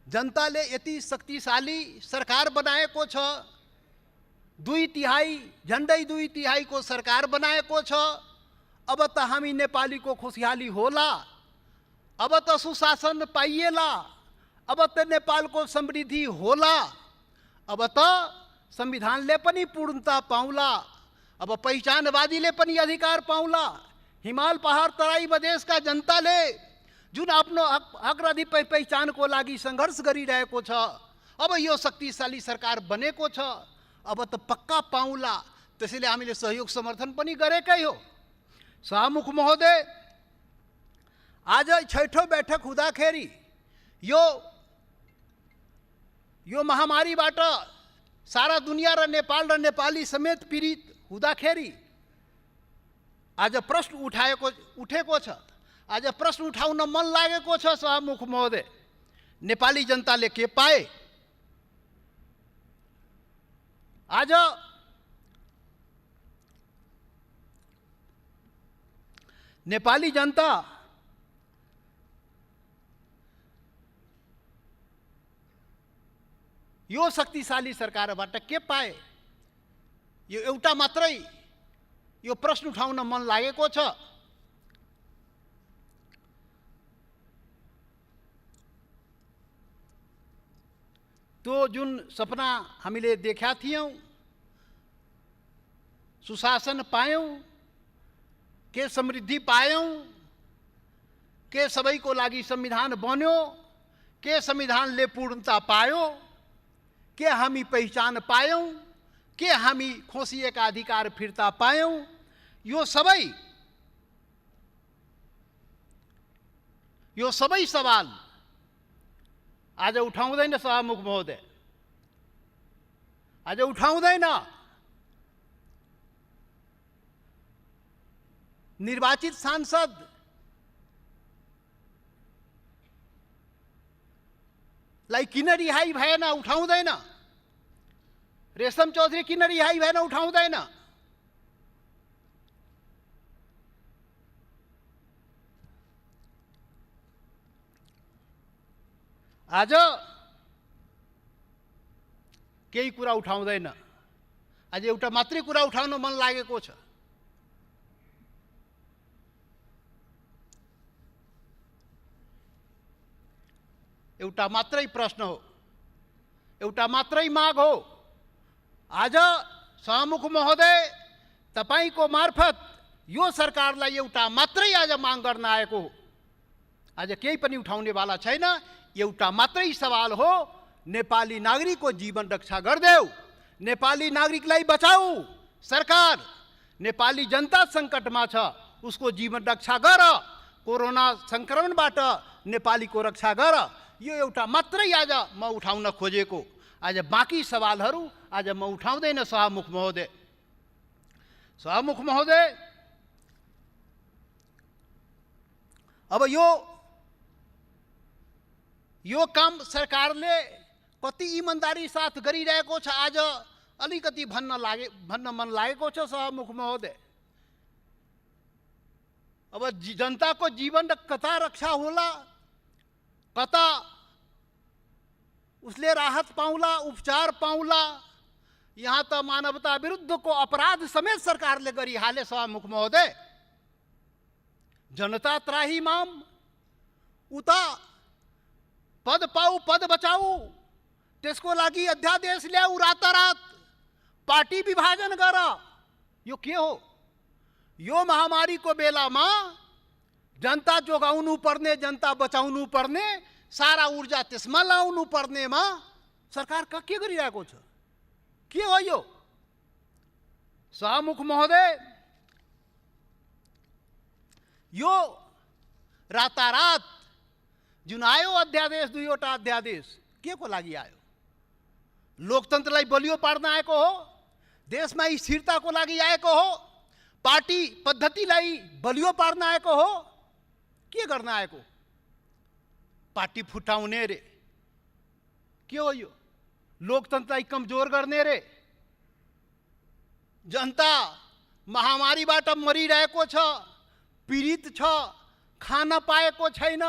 जनताले यति शक्तिशाली सरकार बनाएको छ, 2/3 झन्डै 2/3 को सरकार बनाएको छ। अब त हामी नेपालीको खुशहाली होला, अब त सुशासन पाइएला, अब त नेपालको समृद्धि होला, अब त संविधानले पनि पूर्णता पाउला, अब पहिचानवादीले पनि अधिकार पाउला। हिमाल पहाड तराई मधेसका जनताले जुन आफ्नो हक र पहिचानको लागि सङ्घर्ष गरिरहेको छ, अब यो शक्तिशाली सरकार बनेको छ, अब त पक्का पाउला। त्यसैले हामीले सहयोग समर्थन पनि गरेकै हो। सभामुख महोदय, आज छैठौँ बैठक हुँदाखेरि यो महामारीबाट सारा दुनियाँ र नेपाल र नेपाली समेत पीडित हुँदाखेरि आज प्रश्न उठेको छ। आज प्रश्न उठाउन मन लागेको छ सभामुख महोदय, नेपाली जनताले के पाए? आज नेपाली जनता यो शक्तिशाली सरकारबाट के पाए? यो एउटा मात्रै यो प्रश्न उठाउन मन लागेको छ। त्यो जुन सपना हामीले देखा थियौँ, सुशासन पायौँ, के समृद्धि पायौँ, के सबैको लागि संविधान बन्यो, के संविधानले पूर्णता पायो, के हामी पहिचान पायौँ, के हामी खोसिएका अधिकार फिर्ता पायौँ, यो सबै सवाल आज उठाउँदैन सभामुख महोदय, आज उठाउँदैन। निर्वाचित सांसद लाई किन रिहाई भएन? उठाउँदैन। रेशम चौधरी किन रिहाई भएन? उठाउँदैन। आज केही कुरा उठाउँदैन। आज एउटा मात्रै कुरा उठाउन मन लागेको छ। एउटा मात्रै प्रश्न हो, एउटा मात्रै माग हो। आज सभामुख महोदय, तपाईको मार्फत यो सरकारलाई एउटा मात्रै आज माग गर्न आएको हो। आज केही पनि उठाउनेवाला छैन। एउटा मात्रै सवाल हो, नेपाली नागरिकको जीवन रक्षा गरिदेऊ, नेपाली नागरिकलाई बचाऊ। सरकार नेपाली जनता सङ्कटमा छ, उसको जीवन रक्षा गर, कोरोना सङ्क्रमणबाट नेपालीको रक्षा गर। यो एउटा मात्रै आज म उठाउन खोजेको। आज बाँकी सवालहरू आज म उठाउँदैन सभामुख महोदय। सभामुख महोदय, अब यो काम सरकारले कति इमान्दारी साथ गरिरहेको छ आज अलिकति भन्न मन लागेको छ सभामुख महोदय। अब जनताको जीवन कता रक्षा होला, कता उसले राहत पाउला, उपचार पाउला, यहाँ त मानवता विरुद्धको अपराध समेत सरकारले गरिहाले सभामुख महोदय। जनता त्राहिमाम, उता पद पाऊ पद बचाऊ, त्यसको लागि अध्यादेश ल्याऊ, रातारात पार्टी विभाजन गर। यो के हो? यो महामारीको बेलामा जनता जोगाउनु पर्ने, जनता बचाउनु पर्ने, सारा ऊर्जा त्यसमा लाउनु पर्नेमा सरकार के गरिरहेको छ? के हो यो? सभामुख महोदय, यो रातारात जुन आयो अध्यादेश, दुईवटा अध्यादेश के को लागि आयो? लोकतन्त्रलाई बलियो पार्न आएको हो, देशमा स्थिरताको लागि आएको हो, पार्टी पद्धतिलाई बलियो पार्न आएको हो, के गर्न आएको? पार्टी फुटाउने रे? के हो यो? लोकतन्त्रलाई कमजोर गर्ने रे? जनता महामारीबाट मरिरहेको छ, पीडित छ, खान पाएको छैन,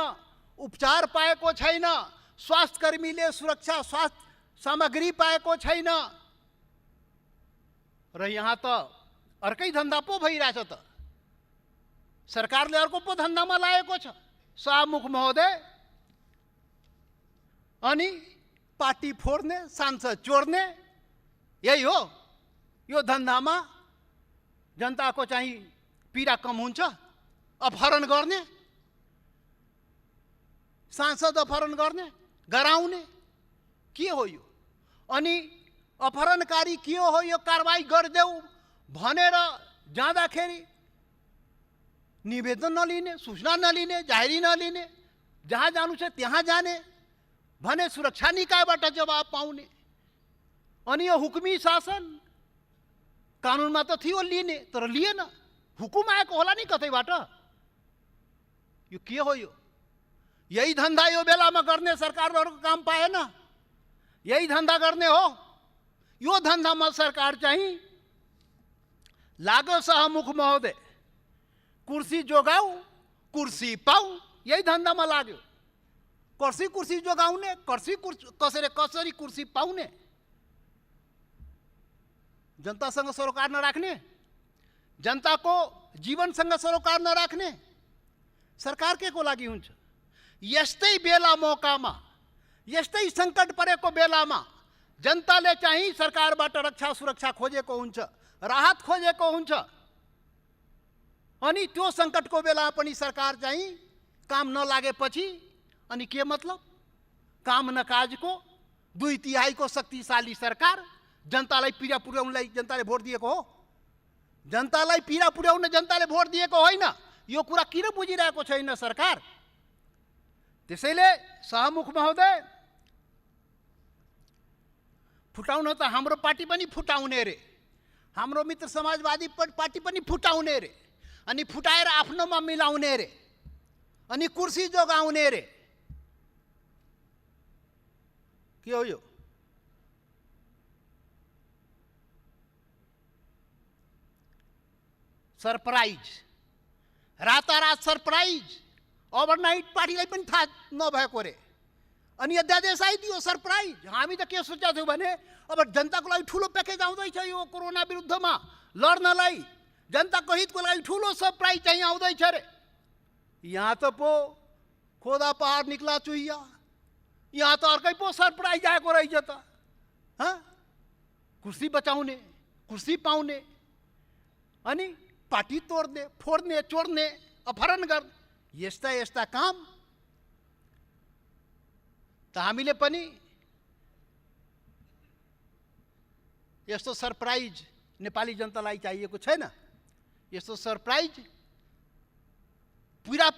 उपचार पाएको छैन, स्वास्थ्यकर्मीले सुरक्षा स्वास्थ्य सामग्री पाएको छैन, र यहाँ त अर्कै धन्दा पो भइरहेछ त। सरकारले अर्को पो धन्दामा लागेको छ सभामुख महोदय। अनि पार्टी फोड्ने, सांसद चोर्ने, यही हो यो धन्दामा? जनताको चाहिँ पीडा कम हुन्छ? अपहरण गर्ने, सांसद अपहरण गर्ने, गराउने, के हो यो? अनि अपहरणकारी के हो यो कारवाही गरिदेऊ भनेर जाँदाखेरि निवेदन नलिने, सूचना नलिने, जाहेरी नलिने, जहाँ जानु छ त्यहाँ जाने भने सुरक्षा निकायबाट जवाब पाउने। अनि यो हुकुमी शासन, कानुनमा त थियो लिने, तर लिएन, हुकुम आएको होला नि कतैबाट। यो के हो यो? यही धन्दा यो बेलामा गर्ने सरकारले अरूको काम पाएन, यही धन्दा गर्ने हो। यो धन्दामा सरकार चाहिँ लाग्यो सभामुख महोदय, कुर्सी जोगाऊ कुर्सी पाऊ, यही धन्दामा लाग्यो। कुर्सी जोगाउने, कसरी कुर्सी पाउने? जनतासँग सरोकार नराख्ने, जनताको जीवनसँग सरोकार नराख्ने सरकार के को लागि हुन्छ? यस्तै बेला मौकामा, यस्तै सङ्कट परेको बेलामा जनताले चाहिँ सरकारबाट रक्षा सुरक्षा खोजेको हुन्छ, राहत खोजेको हुन्छ। अनि त्यो सङ्कटको बेला पनि सरकार चाहिँ काम नलागेपछि अनि के मतलब? काम न काजको 2/3 शक्तिशाली सरकार जनतालाई पीडा पुर्याउनलाई जनताले भोट दिएको हो। जनतालाई पीडा पुर्याउन जनताले भोट दिएको होइन। यो कुरा किन बुझिरहेको छैन सरकार? त्यसैले सभामुख महोदय, फुटाउन त हाम्रो पार्टी पनि फुटाउने रे, हाम्रो मित्र समाजवादी पार्टी पनि फुटाउने रे, अनि फुटाएर आफ्नोमा मिलाउने रे, अनि कुर्सी जोगाउने रे। के हो यो? सरप्राइज, रातारात सरप्राइज, ओभरनाइट पार्टीलाई पनि थाहा नभएको रे। अनि अध्यादेश आइदियो सरप्राइज। हामी त के सोचेको थियौँ भने अब जनताको लागि ठुलो प्याकेज आउँदैछ यो कोरोना विरुद्धमा लड्नलाई, जनताको हितको लागि ठुलो सरप्राइज चाहिँ आउँदैछ रे। यहाँ त पो खोदा पहाड निक्ला चुहिया, यहाँ त अर्कै पो सरप्राइज आएको रहेछ त। कुर्सी बचाउने, कुर्सी पाउने, अनि पार्टी तोड्ने, फोड्ने, चोर्ने, अपहरण गर्ने, यस्ता यस्ता काम त हामीले पनि यस्तो सरप्राइज नेपाली जनतालाई चाहिएको छैन। यस्तो सरप्राइज पीडा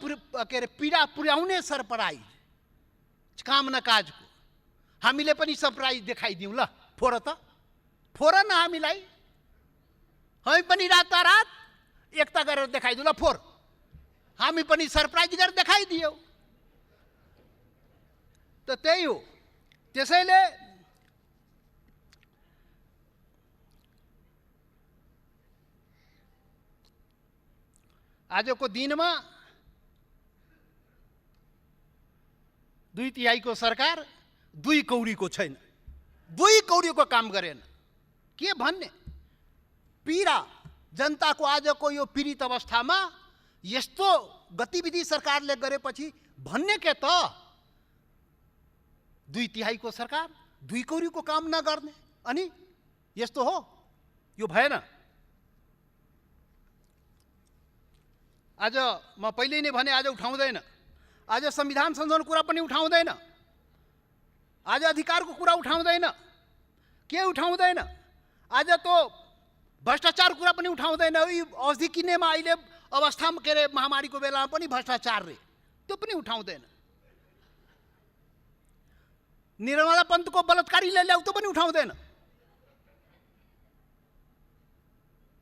पुर्याउने सरप्राइज, काम न काजको हामीले पनि सरप्राइज देखाइदिउँ ल। फोर त फोर न, हामीलाई हामी पनि रातारात एकता गरेर देखाइदिउँ ल। फोर हामी पनि सरप्राइज गरेर देखाइदियौ। त त्यही हो। त्यसैले आजको दिनमा 2/3 सरकार 2 कौडीको छैन, 2 कौडीको काम गरेन। के भन्ने? पीडा जनताको आजको यो पीडित अवस्थामा यस्तो गतिविधि सरकारले गरेपछि भन्ने के त? 2/3 सरकार 2 कौडीको काम नगर्ने, अनि यस्तो हो? यो भएन। आज म पहिले नै भने, आज उठाउँदैन। आज संविधान संशोधन कुरा पनि उठाउँदैन, आज अधिकारको कुरा उठाउँदैन, के उठाउँदैन? आज तो भ्रष्टाचार कुरा पनि उठाउँदैन। औषधि किन्नेमा अहिले अवस्थामा के अरे महामारीको बेलामा पनि भ्रष्टाचार रे, त्यो पनि उठाउँदैन। निर्मला पन्तको बलात्कारीले ल्याउ, त्यो पनि उठाउँदैन।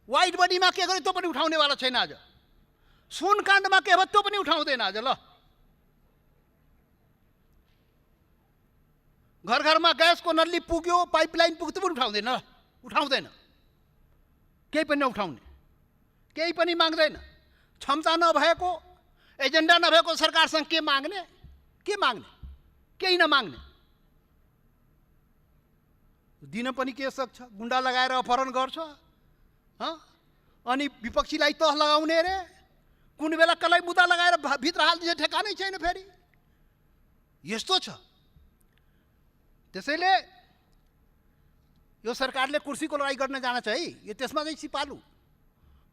वाइट बडीमा के गर्यो त्यो पनि उठाउनेवाला छैन। आज सुन काण्डमा के भयो त्यो पनि उठाउँदैन। आज ल घर घरमा ग्यासको नल्ली पुग्यो, पाइपलाइन पुग्यो, त्यो पनि उठाउँदैन। उठाउँदैन, केही पनि नउठाउने, केही पनि माग्दैन। क्षमता नभएको, एजेन्डा नभएको सरकारसँग के माग्ने? के माग्ने? केही नमाग्ने। दिन पनि के सक्छ? गुन्डा लगाएर अपहरण गर्छ, अनि विपक्षीलाई तह लगाउने रे, कुन बेला कसलाई मुद्दा लगाएर भित्र हाल्दिन्छ ठेकानै छैन। फेरि यस्तो छ। त्यसैले यो सरकारले कुर्सीको लडाइँ गर्न जान्छ है, यो त्यसमा चाहिँ सिपालु।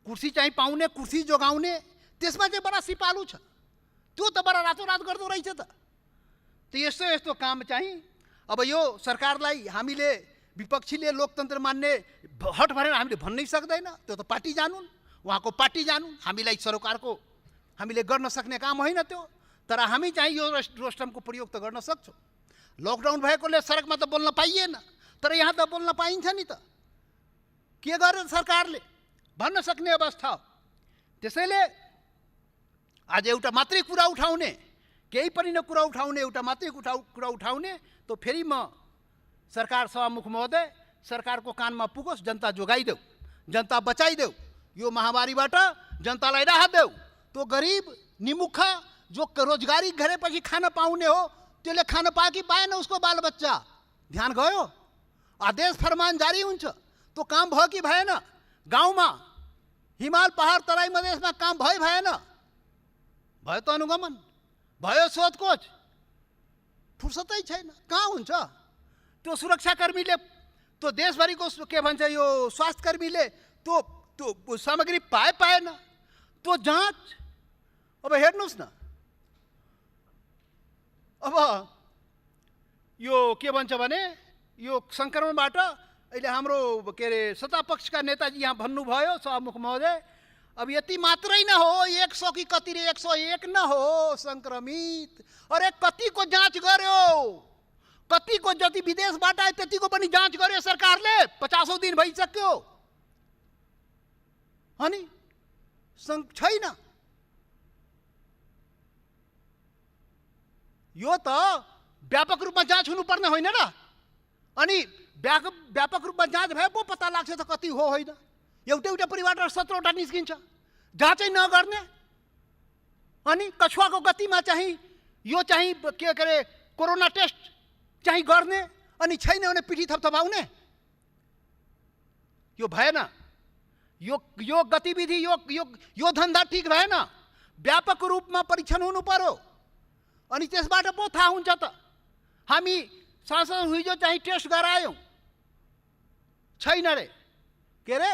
कुर्सी चाहिँ पाउने, कुर्सी जोगाउने, त्यसमा चाहिँ बडा सिपालु छ। त्यो त बडा रातोरात गर्दो रहेछ त। यस्तो यस्तो काम चाहिँ अब यो सरकारलाई हामीले, विपक्षीले लोकतन्त्र मान्ने हट भनेर हामीले भन्नै सक्दैन। त्यो त पार्टी जानुन्, उहाँको पार्टी जानुन्। हामीलाई सरकारको हामीले गर्न सक्ने काम होइन त्यो। तर हामी चाहिँ यो रोस्टमको प्रयोग त गर्न सक्छौँ। लकडाउन भएकोले सडकमा त बोल्न पाइएन, तर यहाँ त बोल्न पाइन्छ नि त। के गर्यो सरकारले भन्न सक्ने अवस्था हो। त्यसैले आज एउटा मात्रै कुरा उठाउने, केही पनि न कुरा उठाउने, एउटा मात्रै कुरा उठाउने, त फेरि म सरकार सभामुख महोदय, सरकारको कानमा पुगोस्, जनता जोगाइदेऊ, जनता बचाइदेऊ, यो महामारीबाट जनतालाई राहत देऊ। तो गरिब निमुखा जो रोजगारी गरेपछि खान पाउने हो, त्यसले खान पायो कि पाएन उसको बालबच्चा? ध्यान गयो? आदेश फरमान जारी हुन्छ, तो काम भयो कि भएन? गाउँमा हिमाल पहाड तराई मधेसमा काम भयो भएन? भयो त अनुगमन, भयो सोधखोज, फुर्सदै छैन। कहाँ हुन्छ? त्यो सुरक्षाकर्मीले, त्यो देशभरिको के भन्छ यो स्वास्थ्यकर्मीले त्यो सामग्री पाएन? त्यो जाँच अब हेर्नुहोस् न। अब यो के भन्छ भने यो सङ्क्रमणबाट अहिले हाम्रो के अरे सत्तापक्षका नेताजी यहाँ भन्नुभयो, सभामुख महोदय, अब यति मात्रै न हो 100 कि कति रे 101 न हो सङ्क्रमित। अरे कतिको जाँच गर्यो? कतिको जति विदेशबाट आयो त्यतिको पनि जाँच गर्यो सरकारले? 50औं दिन भइसक्यो, अनि छैन। यो त व्यापक रूपमा जाँच हुनुपर्ने होइन र? अनि व्यापक रूपमा जाँच भए पो पत्ता लाग्छ त कति हो होइन। एउटा परिवारबाट 17वटा निस्किन्छ, जाँचै नगर्ने। अनि कछुवाको गतिमा चाहिँ यो चाहिँ के अरे कोरोना टेस्ट चाहिँ गर्ने, अनि छैन भने पिठी थपथपाउने। यो भएन। यो गतिविधि, यो धन्दा ठिक भएन। व्यापक रूपमा परीक्षण हुनु पर्यो, अनि त्यसबाट पो थाहा हुन्छ त। हामी सांसद हिजो चाहिँ टेस्ट गरायौँ, छैन रे, के अरे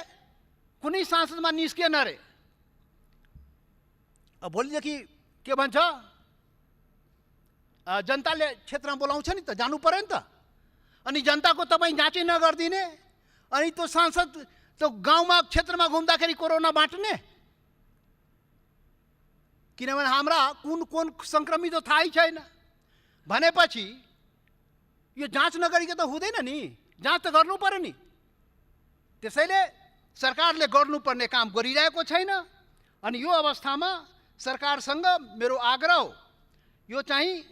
कुनै सांसदमा निस्किएन रे। अब भोलिदेखि के भन्छ, जनताले क्षेत्रमा बोलाउँछ नि त, जानु पर्यो नि त। अनि जनताको तपाईँ जाँचै नगरिदिने, अनि त्यो सांसद त्यो गाउँमा क्षेत्रमा घुम्दाखेरि कोरोना बाँट्ने। किनभने हाम्रा कुन सङ्क्रमित थाहै छैन भनेपछि यो जाँच नगरिकन त हुँदैन नि, जाँच त गर्नु पर्यो नि। त्यसैले सरकारले गर्नुपर्ने काम गरिरहेको छैन। अनि यो अवस्थामा सरकारसँग मेरो आग्रह हो, यो चाहिँ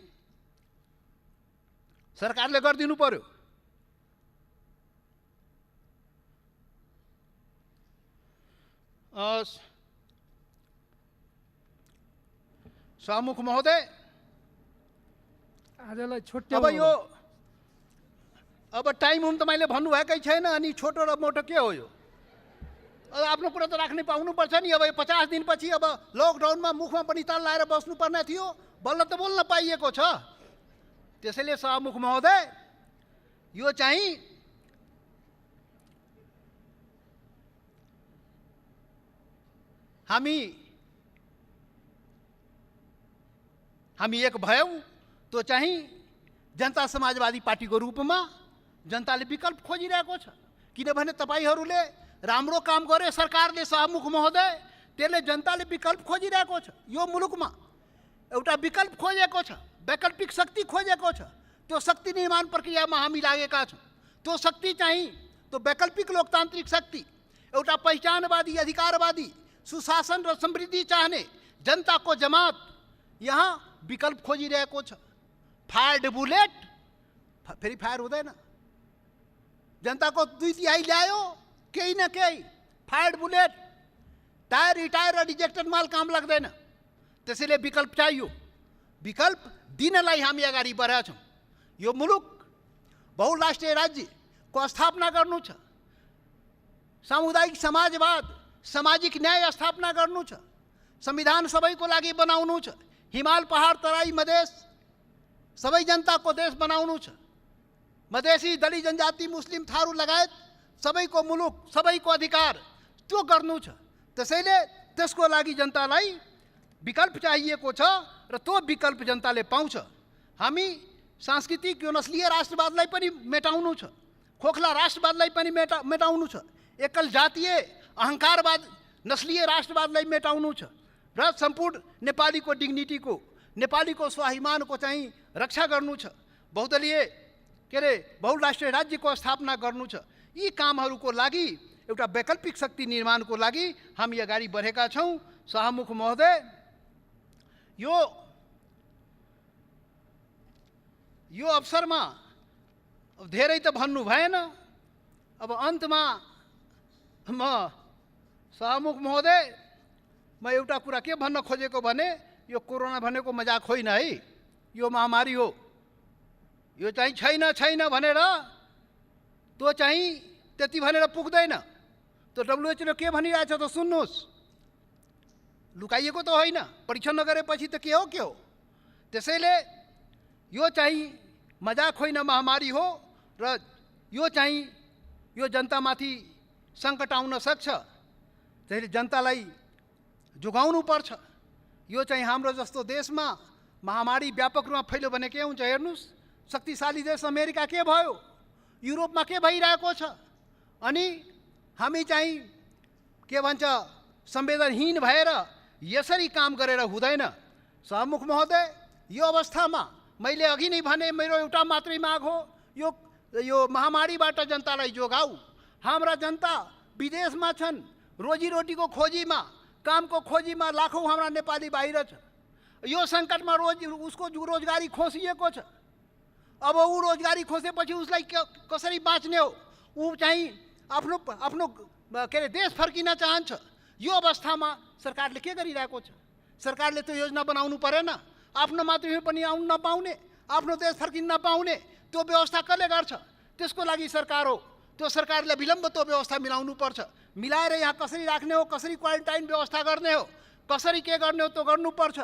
सरकारले गरिदिनु पर्यो। सभामुख महोदय,
आजलाई
अब
छुट्याउनु
यो अब टाइम त मैले भन्नुभएकै छैन, अनि छोटो र मोटो के हो यो? अब आफ्नो कुरा त राख्नै पाउनुपर्छ नि। अब 50 दिनपछि अब लकडाउनमा मुखमा पनि ताल लाएर बस्नुपर्ने थियो, बल्ल त बोल्न पाइएको छ। त्यसैले सभामुख महोदय, यो चाहिँ हामी एक भयौँ, त्यो चाहिँ जनता समाजवादी पार्टीको रूपमा जनताले विकल्प खोजिरहेको छ। किनभने तपाईँहरूले राम्रो काम गरे सरकारले, सभामुख महोदय, त्यसले जनताले विकल्प खोजिरहेको छ। यो मुलुकमा एउटा विकल्प खोजेको छ, वैकल्पिक शक्ति खोजेको छ। त्यो शक्ति निर्माण प्रक्रियामा हामी लागेका छौँ। त्यो शक्ति चाहिँ त्यो वैकल्पिक लोकतान्त्रिक शक्ति, एउटा पहिचानवादी, अधिकारवादी, सुशासन र समृद्धि चाहने जनताको जमात यहाँ विकल्प खोजिरहेको छ। फायर्ड बुलेट फेरि फायर हुँदैन। जनताको 2/3 ल्यायो, केही न केही फायर्ड बुलेट, टायर रिटायर र रिजेक्टेड माल काम लाग्दैन। त्यसैले विकल्प चाहियो। विकल्प दिनलाई हामी अगाडि बढेका छौँ। यो मुलुक बहुराष्ट्रिय राज्यको स्थापना गर्नु छ, सामुदायिक समाजवाद, सामाजिक न्याय स्थापना गर्नु छ, संविधान सबैको लागि बनाउनु छ, हिमाल पहाड तराई मधेस सबै जनताको देश बनाउनु छ, मधेसी दलित जनजाति मुस्लिम थारू लगायत सबैको मुलुक, सबैको अधिकार त्यो गर्नु छ। त्यसैले त्यसको लागि जनतालाई विकल्प चाहिएको छ र त्यो विकल्प जनताले पाउँछ। हामी सांस्कृतिक यो नस्लीय राष्ट्रवादलाई पनि मेटाउनु छ, खोखला राष्ट्रवादलाई पनि मेटाउनु छ, एकल जातीय अहङ्कारवाद नस्लीय राष्ट्रवादलाई मेटाउनु छ र सम्पूर्ण नेपालीको डिग्निटीको, नेपालीको स्वाभिमानको चाहिँ रक्षा गर्नु छ। बहुदलीय बहुराष्ट्रिय राज्यको स्थापना गर्नु छ। यी कामहरूको लागि एउटा वैकल्पिक शक्ति निर्माणको लागि हामी अगाडि बढेका छौँ। सभामुख महोदय, यो अवसरमा अब धेरै त भन्नु भएन। अब अन्तमा म सभामुख महोदय, म एउटा कुरा के भन्न खोजेको भने, यो कोरोना भनेको मजाक होइन है, यो महामारी हो। यो चाहिँ छैन भनेर त्यो चाहिँ त्यति भनेर पुग्दैन। त्यो WHO के भनिरहेछ त सुन्नुहोस्, लुकाइएको त होइन, परीक्षण नगरेपछि त के हो। त्यसैले यो चाहिँ मजाक होइन, महामारी हो र यो चाहिँ यो जनतामाथि सङ्कट आउन सक्छ। त्यसैले जनतालाई जोगाउनु पर्छ। यो चाहिँ हाम्रो जस्तो देशमा महामारी व्यापक रूपमा फैल्यो भने के हुन्छ हेर्नुहोस्। शक्तिशाली देश अमेरिका के भयो, युरोपमा के भइरहेको छ। अनि हामी चाहिँ के भन्छ संवेदनहीन भएर यसरी काम गरेर हुँदैन। सभामुख महोदय, यो अवस्थामा मैले अघि नै भने, मेरो एउटा मात्रै माग हो, यो महामारीबाट जनतालाई जोगाऊ। हाम्रा जनता विदेशमा छन्, रोजीरोटीको खोजीमा, कामको खोजीमा लाखौँ हाम्रा नेपाली बाहिर छ। यो सङ्कटमा उसको रोजगारी खोसिएको छ। अब ऊ रोजगारी खोसेपछि उसलाई कसरी बाँच्ने हो? ऊ चाहिँ आफ्नो देश फर्किन चाहन्छ। यो अवस्थामा सरकारले के गरिरहेको छ? सरकारले त्यो योजना बनाउनु परेन? आफ्नो मातृभूमि पनि आउन नपाउने, आफ्नो देश फर्किन नपाउने त्यो व्यवस्था कसले गर्छ? त्यसको लागि सरकार हो। त्यो सरकारले विलम्ब त्यो व्यवस्था मिलाउनु पर्छ। मिलाएर यहाँ कसरी राख्ने हो, कसरी क्वारेन्टाइन व्यवस्था गर्ने हो, कसरी के गर्ने हो त्यो गर्नुपर्छ।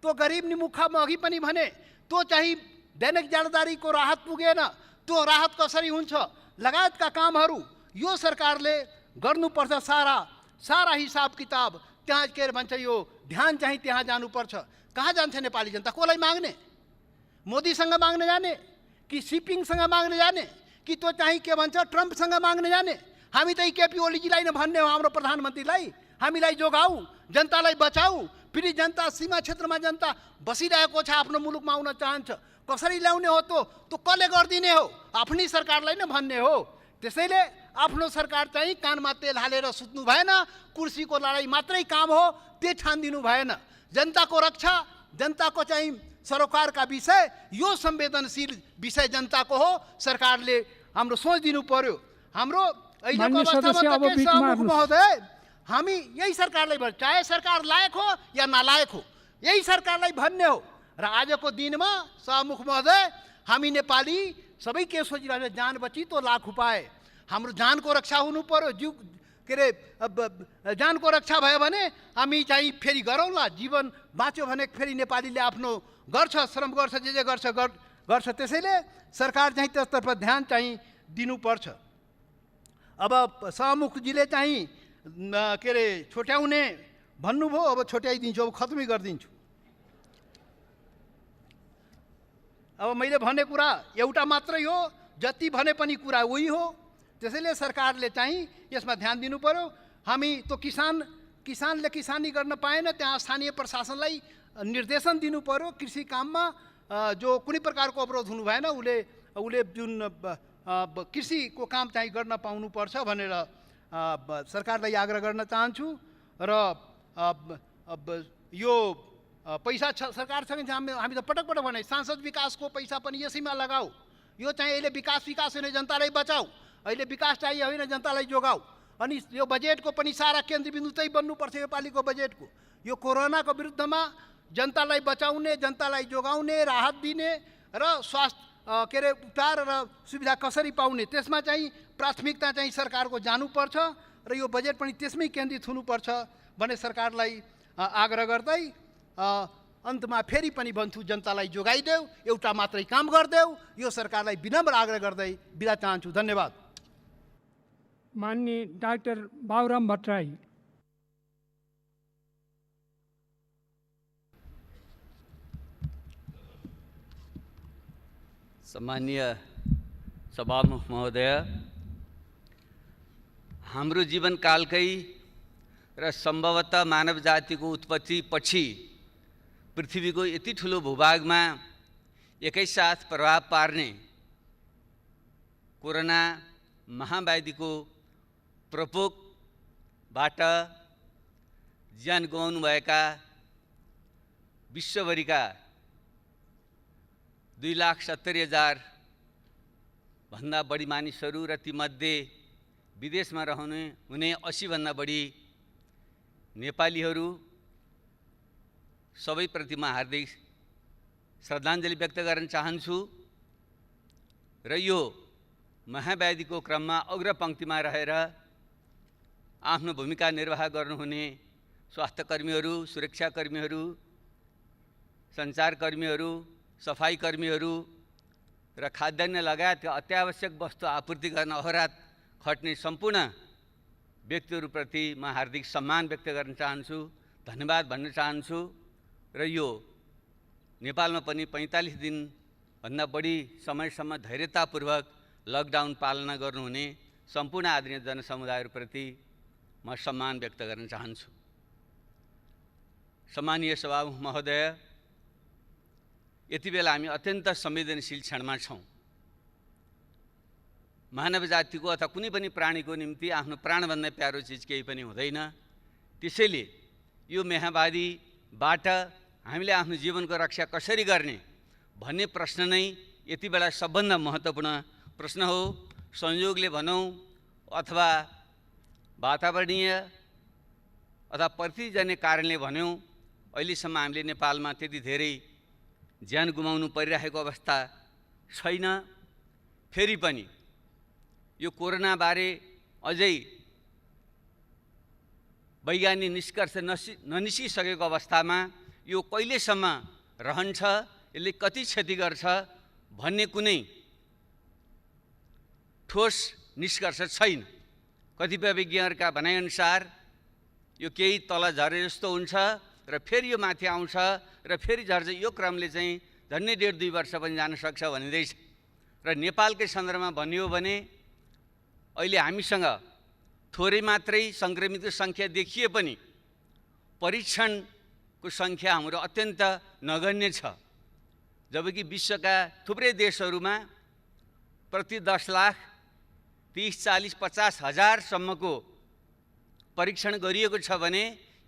त्यो गरिब निमुखा म अघि पनि भने, त्यो चाहिँ दैनिक जाडदारीको राहत पुगेन, त्यो राहत कसरी हुन्छ लगायतका कामहरू यो सरकारले गर्नुपर्छ। सारा हिसाब किताब त्यहाँ के भन्छ, यो ध्यान चाहिँ त्यहाँ जानुपर्छ। कहाँ जान्छ नेपाली जनता? कसलाई माग्ने? मोदीसँग माग्न जाने कि सिपिङसँग माग्न जाने कि त्यो चाहिँ के भन्छ ट्रम्पसँग माग्न जाने? हामी त केपी ओलीजीलाई नै भन्ने हो, हाम्रो प्रधानमन्त्रीलाई, हामीलाई जोगाऊ, जनतालाई बचाऊ। फेरि जनता सीमा क्षेत्रमा जनता बसिरहेको छ, आफ्नो मुलुकमा आउन चाहन्छ, कसरी ल्याउने हो? त्यो कसले गरिदिने हो? आफ्नै सरकारलाई नै भन्ने हो। त्यसैले आफ्नो सरकार चाहिँ कानमा तेल हालेर सुत्नु भएन, कुर्सीको लडाइँ मात्रै काम हो त्यो ठानिदिनु भएन। जनताको रक्षा, जनताको चाहिँ सरोकारका विषय, यो संवेदनशील विषय जनताको हो। सरकारले हाम्रो सोच दिनु पर्यो। हाम्रो अहिलेको
माननीय
अवस्थामा
सदस्य,
त
अब
के
बिचमा
सभामुख
हाल्नुहोस्।
महोदय, हामी यही सरकारलाई भन्छ, चाहे सरकार लायक हो या नालायक हो, यही सरकारलाई भन्ने हो। र आजको दिनमा सभामुख महोदय, हामी नेपाली सबै के सोचिरहेको, जान बची तो लाख उपाय। हाम्रो जानको रक्षा हुनु पर्यो। जीव के अरे जानको रक्षा भयो भने हामी चाहिँ फेरि गरौँला। जीवन बाँच्यो भने फेरि नेपालीले आफ्नो गर्छ, श्रम गर्छ, जे गर्छ। त्यसैले सरकार चाहिँ त्यसतर्फ ध्यान चाहिँ दिनुपर्छ। अब सभामुखजीले चाहिँ के अरे छोट्याउने भन्नुभयो, अब छोट्याइदिन्छु, अब खत्मै गरिदिन्छु। अब मैले भने कुरा एउटा मात्रै हो, जति भने पनि कुरा उही हो। त्यसैले सरकारले चाहिँ यसमा ध्यान दिनु पर्यो। हामी त किसानले किसानी गर्न पाएन, त्यहाँ स्थानीय प्रशासनलाई निर्देशन दिनु पर्यो। कृषि काममा जो कुनै प्रकारको अवरोध हुनु भएन, उसले जुन कृषिको काम चाहिँ गर्न पाउनुपर्छ भनेर सरकारलाई आग्रह गर्न चाहन्छु। र यो पैसा सरकारसँग हामी त पटक भने सांसद विकासको पैसा पनि यसैमा लगाऊ। यो चाहिँ अहिले विकास होइन, जनतालाई बचाऊ। अहिले विकास चाहिए होइन, जनतालाई जोगाऊ। अनि यो बजेटको पनि सारा केन्द्रबिन्दु त्यही बन्नुपर्छ। योपालिको बजेटको यो कोरोनाको विरुद्धमा जनतालाई बचाउने, जनतालाई जोगाउने, राहत दिने र स्वास्थ्य के अरे उपचार र सुविधा कसरी पाउने, त्यसमा चाहिँ प्राथमिकता चाहिँ सरकारको जानुपर्छ। र यो बजेट पनि त्यसमै केन्द्रित हुनुपर्छ भने सरकारलाई आग्रह गर्दै अन्तमा फेरि पनि भन्छु, जनतालाई जोगाइदेऊ, एउटा मात्रै काम गरिदेऊ। यो सरकारलाई विनम्र आग्रह गर्दै बिदा चाहन्छु। धन्यवाद।
माननीय डाक्टर बाबुराम भट्टराई।
सम्मानीय सभामुख महोदय, हाम्रो जीवनकालकै र सम्भवतः मानव जातिको उत्पत्ति पछि पृथ्वीको यति ठुलो भूभागमा एकैसाथ प्रभाव पार्ने कोरोना महाव्याधिको प्रकोपबाट ज्यान गुमाउनुभएका विश्वभरिका 2,70,000 भन्दा बढी मानिसहरू र तीमध्ये विदेशमा हुने 80 भन्दा बढी नेपालीहरू सबैप्रति म हार्दिक श्रद्धाञ्जली व्यक्त गर्न चाहन्छु। र यो महाव्याधिको क्रममा अग्रपङ्क्तिमा रहेर आफ्नो भूमिका निर्वाह गर्नुहुने स्वास्थ्यकर्मीहरू, सुरक्षाकर्मीहरू, सञ्चारकर्मीहरू, सफाईकर्मीहरू र खाद्यान्न लगायतका अत्यावश्यक वस्तु आपूर्ति गर्न अहोरात खट्ने सम्पूर्ण व्यक्तिहरूप्रति म हार्दिक सम्मान व्यक्त गर्न चाहन्छु, धन्यवाद भन्न चाहन्छु। र यो नेपालमा पनि 45 दिनभन्दा बढी समयसम्म धैर्यतापूर्वक लकडाउन पालना गर्नुहुने सम्पूर्ण आदरणीय जनसमुदायहरूप्रति म सम्मान व्यक्त गर्न चाहन्छु। सम्मानीय सभामुख महोदय, यति बेला हामी अत्यन्त संवेदनशील क्षणमा छौँ। मानव जातिको अथवा कुनै पनि प्राणीको निम्ति आफ्नो प्राणभन्दा प्यारो चिज केही पनि हुँदैन। त्यसैले यो महामारीबाट हामीले आफ्नो जीवनको रक्षा कसरी गर्ने भन्ने प्रश्न नै यति बेला सबभन्दा महत्त्वपूर्ण प्रश्न हो। संयोगले भनौँ अथवा वातावरणीय अथवा प्रतिजन्य कारणले भन्यौँ, अहिलेसम्म हामीले नेपालमा त्यति धेरै ज्यान गुमाउनु परिरहेको अवस्था छैन। फेरि पनि यो कोरोनाबारे अझै वैज्ञानिक निष्कर्ष ननिस्किसकेको अवस्थामा यो कहिलेसम्म रहन्छ, यसले कति क्षति गर्छ भन्ने कुनै ठोस निष्कर्ष छैन। कतिपय विज्ञहरूका भनाइअनुसार यो केही तल झरे जस्तो हुन्छ र फेरि यो माथि आउँछ र फेरि झर्छ। यो क्रमले चाहिँ झन्डै 1.5-2 वर्ष पनि जान सक्छ भनिँदैछ। र नेपालकै सन्दर्भमा भनियो भने अहिले हामीसँग थोरै मात्रै सङ्क्रमितको सङ्ख्या देखिए पनि परीक्षणको सङ्ख्या हाम्रो अत्यन्त नगण्य छ। जबकि विश्वका थुप्रै देशहरूमा प्रति 10 लाख 30, 40, 50 हजारसम्मको परीक्षण गरिएको छ भने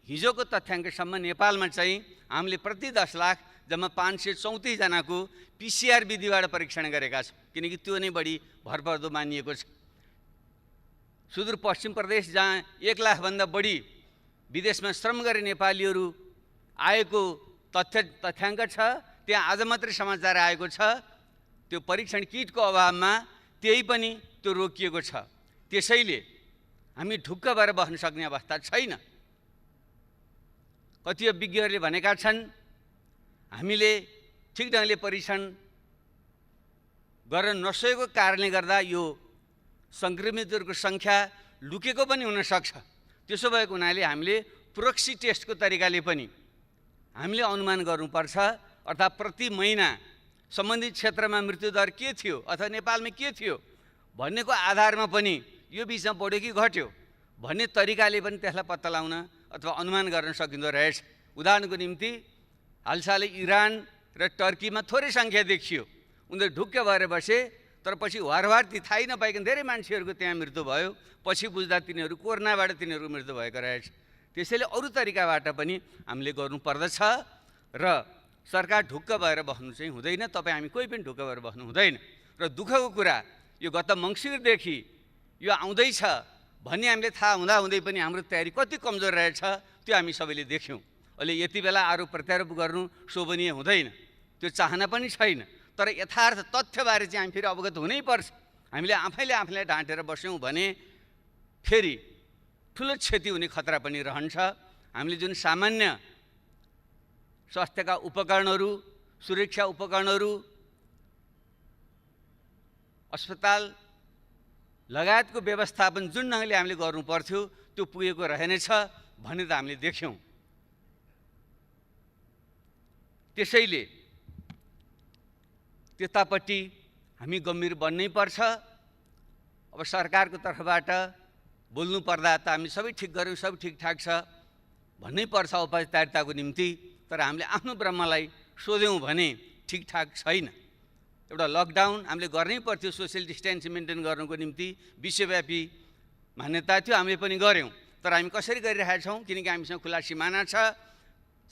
हिजोको तथ्याङ्कसम्म नेपालमा चाहिँ हामीले प्रति 10 लाख जम्मा 534 जनाको PCR विधिबाट परीक्षण गरेका छौँ, किनकि त्यो नै बढी भरपर्दो मानिएको छ। सुदूरपश्चिम प्रदेश जहाँ 1 लाखभन्दा बढी विदेशमा श्रम गरे नेपालीहरू आएको तथ्याङ्क छ, त्यहाँ आज मात्रै समाचार आएको छ त्यो परीक्षण किटको अभावमा त्यही पनि त्यो रोकिएको छ। त्यसैले हामी ढुक्क भएर बस्न सक्ने अवस्था छैन। कतिपय विज्ञहरूले भनेका छन् हामीले ठिक ढङ्गले परीक्षण गर्न नसकेको कारणले गर्दा यो सङ्क्रमितहरूको सङ्ख्या लुकेको पनि हुनसक्छ। त्यसो भएको हुनाले हामीले प्रोक्सी टेस्टको तरिकाले पनि हामीले अनुमान गर्नुपर्छ, अर्थात् प्रति महिना सम्बन्धित क्षेत्रमा मृत्युदर के थियो अथवा नेपालमा के थियो भन्नेको आधारमा पनि यो बिचमा बढ्यो कि घट्यो भन्ने तरिकाले पनि त्यसलाई पत्ता लगाउन अथवा अनुमान गर्न सकिँदो रहेछ। उदाहरणको निम्ति हालसालै इरान र टर्कीमा थोरै सङ्ख्या देखियो, उनीहरू ढुक्क भएर बसे, तर पछि वारवार ती थाहै नपाइकन धेरै मान्छेहरूको त्यहाँ मृत्यु भयो। पछि बुझ्दा तिनीहरू कोरोनाबाट तिनीहरूको मृत्यु भएको रहेछ। त्यसैले अरू तरिकाबाट पनि हामीले गर्नुपर्दछ र सरकार ढुक्क भएर बस्नु चाहिँ हुँदैन। तपाईँ हामी कोही पनि ढुक्क भएर बस्नु हुँदैन। र दुःखको कुरा यो गत मङ्सिरदेखि यो आउँदैछ भन्ने हामीले थाहा हुँदाहुँदै पनि हाम्रो तयारी कति कमजोर रहेछ त्यो हामी सबैले देख्यौँ। अहिले यति बेला आरोप प्रत्यारोप गर्नु शोभनीय हुँदैन, त्यो चाहना पनि छैन। तर यथार्थ तथ्यबारे चाहिँ हामी फेरि अवगत हुनैपर्छ। हामीले आफैले ढाँटेर बस्यौँ भने फेरि ठुलो क्षति हुने खतरा पनि रहन्छ। हामीले जुन सामान्य स्वास्थ्यका उपकरणहरू, सुरक्षा उपकरणहरू, अस्पताल लगायतको व्यवस्थापन जुन ढङ्गले हामीले गर्नु पर्थ्यो त्यो पुगेको रहेनछ भन्ने त हामीले देख्यौँ। त्यसैले त्यतापट्टि हामी गम्भीर बन्नै पर्छ। अब सरकारको तर्फबाट बोल्नु पर्दा त हामी सबै ठिक गऱ्यौँ, सबै ठिकठाक छ भन्नै पर्छ औपचारिकताको निम्ति, तर हामीले आफ्नो ब्रह्मलाई सोध्यौँ भने ठिकठाक छैन। एउटा लकडाउन हामीले गर्नै पर्थ्यो सोसियल डिस्टेन्स मेन्टेन गर्नुको निम्ति, विश्वव्यापी मान्यता थियो, हामीले पनि गऱ्यौँ। तर हामी कसरी गरिरहेका छौँ, किनकि हामीसँग खुला सिमाना छ,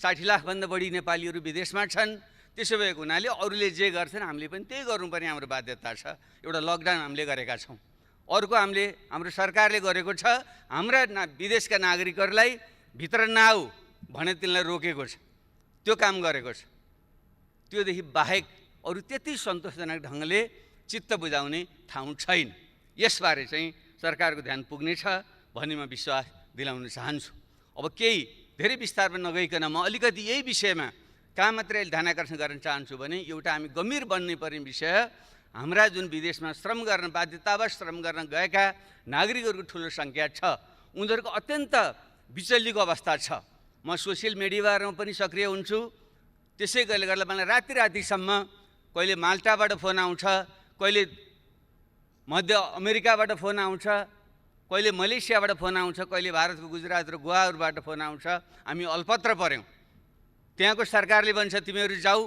60 लाखभन्दा बढी नेपालीहरू विदेशमा छन्। त्यसो भएको हुनाले अरूले जे गर्छन् हामीले पनि त्यही गर्नुपर्ने हाम्रो बाध्यता छ। एउटा लकडाउन हामीले गरेका छौँ। अर्को हाम्रो सरकारले गरेको छ, हाम्रा विदेशका नागरिकहरूलाई भित्र नआऊ भने तिनलाई रोकेको छ, त्यो काम गरेको छ। त्योदेखि बाहेक अरू त्यति सन्तोषजनक ढङ्गले चित्त बुझाउने ठाउँ छैन। यसबारे चाहिँ सरकारको ध्यान पुग्नेछ भन्ने म विश्वास दिलाउन चाहन्छु। अब केही धेरै विस्तारमा नगइकन म अलिकति यही विषयमा कहाँ मात्रै ध्यान आकर्षण गर्न चाहन्छु भने एउटा हामी गम्भीर बन्नै पर्ने विषय, हाम्रा जुन विदेशमा श्रम गर्न बाध्यतावश श्रम गर्न गएका नागरिकहरूको ठुलो सङ्ख्या छ, उनीहरूको अत्यन्त विचलितको अवस्था छ। म सोसियल मिडियामा पनि सक्रिय हुन्छु। त्यसै गर्दा मलाई रातिसम्म कहिले माल्टाबाट फोन आउँछ, कहिले मध्य अमेरिकाबाट फोन आउँछ, कहिले मलेसियाबाट फोन आउँछ, कहिले भारतको गुजरात र गोवाहरूबाट फोन आउँछ। हामी अल्पत्र पऱ्यौँ। त्यहाँको सरकारले भन्छ तिमीहरू जाऊ,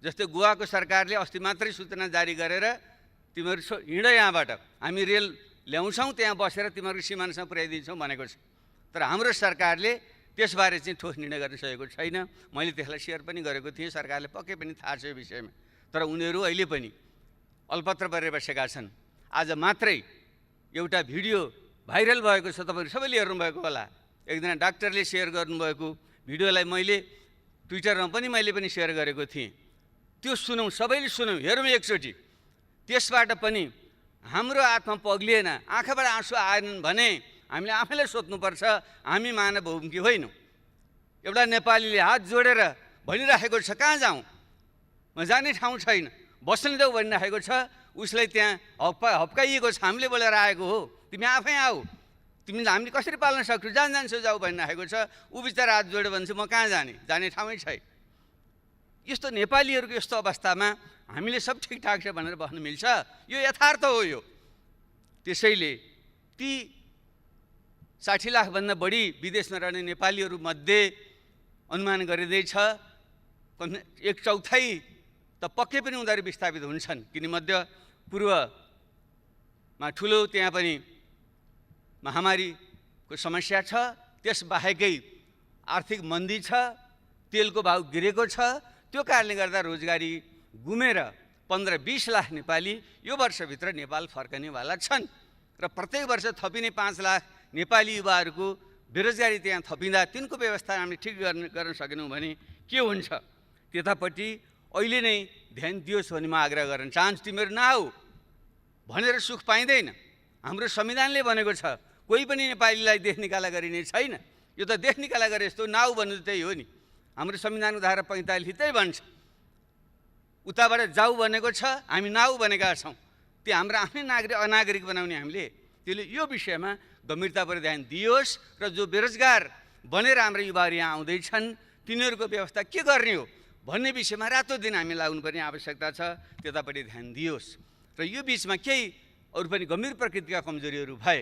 जस्तै गोवाको सरकारले अस्ति मात्रै सूचना जारी गरेर तिमीहरू हिँड यहाँबाट, हामी रेल ल्याउँछौँ, त्यहाँ बसेर तिमीहरूको सिमानासँग पुर्याइदिन्छौँ भनेको छ। तर हाम्रो सरकारले त्यसबारे चाहिँ ठोस निर्णय गर्न सकेको छैन। मैले त्यसलाई सेयर पनि गरेको थिएँ, सरकारले पक्कै पनि थाहा छ यो विषयमा। तर उनीहरू अहिले पनि अल्पत्र परेर बसेका छन्। आज मात्रै एउटा भिडियो भाइरल भएको छ, तपाईँहरू सबैले हेर्नुभएको होला। एकजना डाक्टरले सेयर गर्नुभएको भिडियोलाई मैले ट्विटरमा पनि सेयर गरेको थिएँ। त्यो सुनौँ, सबैले सुनौँ, हेरौँ एकचोटि। त्यसबाट पनि हाम्रो आत्मा पग्लिएन, आँखाबाट आँसु आएनन् भने हामीले आफैलाई सोध्नुपर्छ, हामी मानवभूमि होइनौँ। एउटा नेपालीले हात जोडेर भनिराखेको छ कहाँ जाउँ, म जाने ठाउँ छैन, बस्न देऊ भनिराखेको छ। उसलाई त्यहाँ हप्काइएको छ, हामीले बोलेर आएको हो, तिमी आफै आऊ, हामीले कसरी पाल्न सक्छौ, जान्छौ जाऊ भनिराखेको छ। ऊ बिचरा हात जोड्यो भने चाहिँ म कहाँ जाने ठाउँै छैन। यस्तो नेपालीहरूको यस्तो अवस्थामा हामीले सब ठिकठाक छ भनेर भन्न मिल्छ? यो यथार्थ हो। यो त्यसैले ती 60 लाखभन्दा बढी विदेशमा रहने नेपालीहरूमध्ये अनुमान गरिँदैछ 1/4 त पक्कै पनि उनीहरू विस्थापित हुन्छन्, किन मध्य पूर्वमा ठुलो त्यहाँ पनि महामारीको समस्या छ। त्यसबाहेकै आर्थिक मन्दी छ, तेलको भाउ गिरेको छ, त्यो कारणले गर्दा रोजगारी गुमेर 15-20 लाख नेपाली यो वर्षभित्र नेपाल फर्कनेवाला छन् र प्रत्येक वर्ष थपिने 5 लाख नेपाली युवाहरूको बेरोजगारी त्यहाँ थपिँदा तिनको व्यवस्था हामीले ठिक गर्न सकेनौँ भने के हुन्छ? त्यतापट्टि अहिले नै ध्यान दियोस् भन्ने म आग्रह गर्न चाहन्छु। तिमीहरू नआऊ भनेर सुख पाइँदैन। हाम्रो संविधानले भनेको छ कोही पनि नेपालीलाई देश निकाला गरिने छैन। यो त देश निकाला गरे जस्तो नआऊ भन्नु त्यही हो नि। हाम्रो संविधानको धारा 45 त्यही भन्छ। उताबाट जाऊ भनेको छ, हामी नआऊ भनेका छौँ। त्यो हाम्रो आफ्नै अनागरिक बनाउने हामीले। त्यसले यो विषयमा गम्भीरतापूर्वक ध्यान दियोस् र जो बेरोजगार बनेर हाम्रो युवाहरू यहाँ आउँदैछन् तिनीहरूको व्यवस्था के गर्ने हो भन्ने विषयमा रातो दिन हामी लाग्नुपर्ने आवश्यकता छ। त्यतापट्टि ध्यान दियोस्। र यो बिचमा केही अरू पनि गम्भीर प्रकृतिका कमजोरीहरू भए।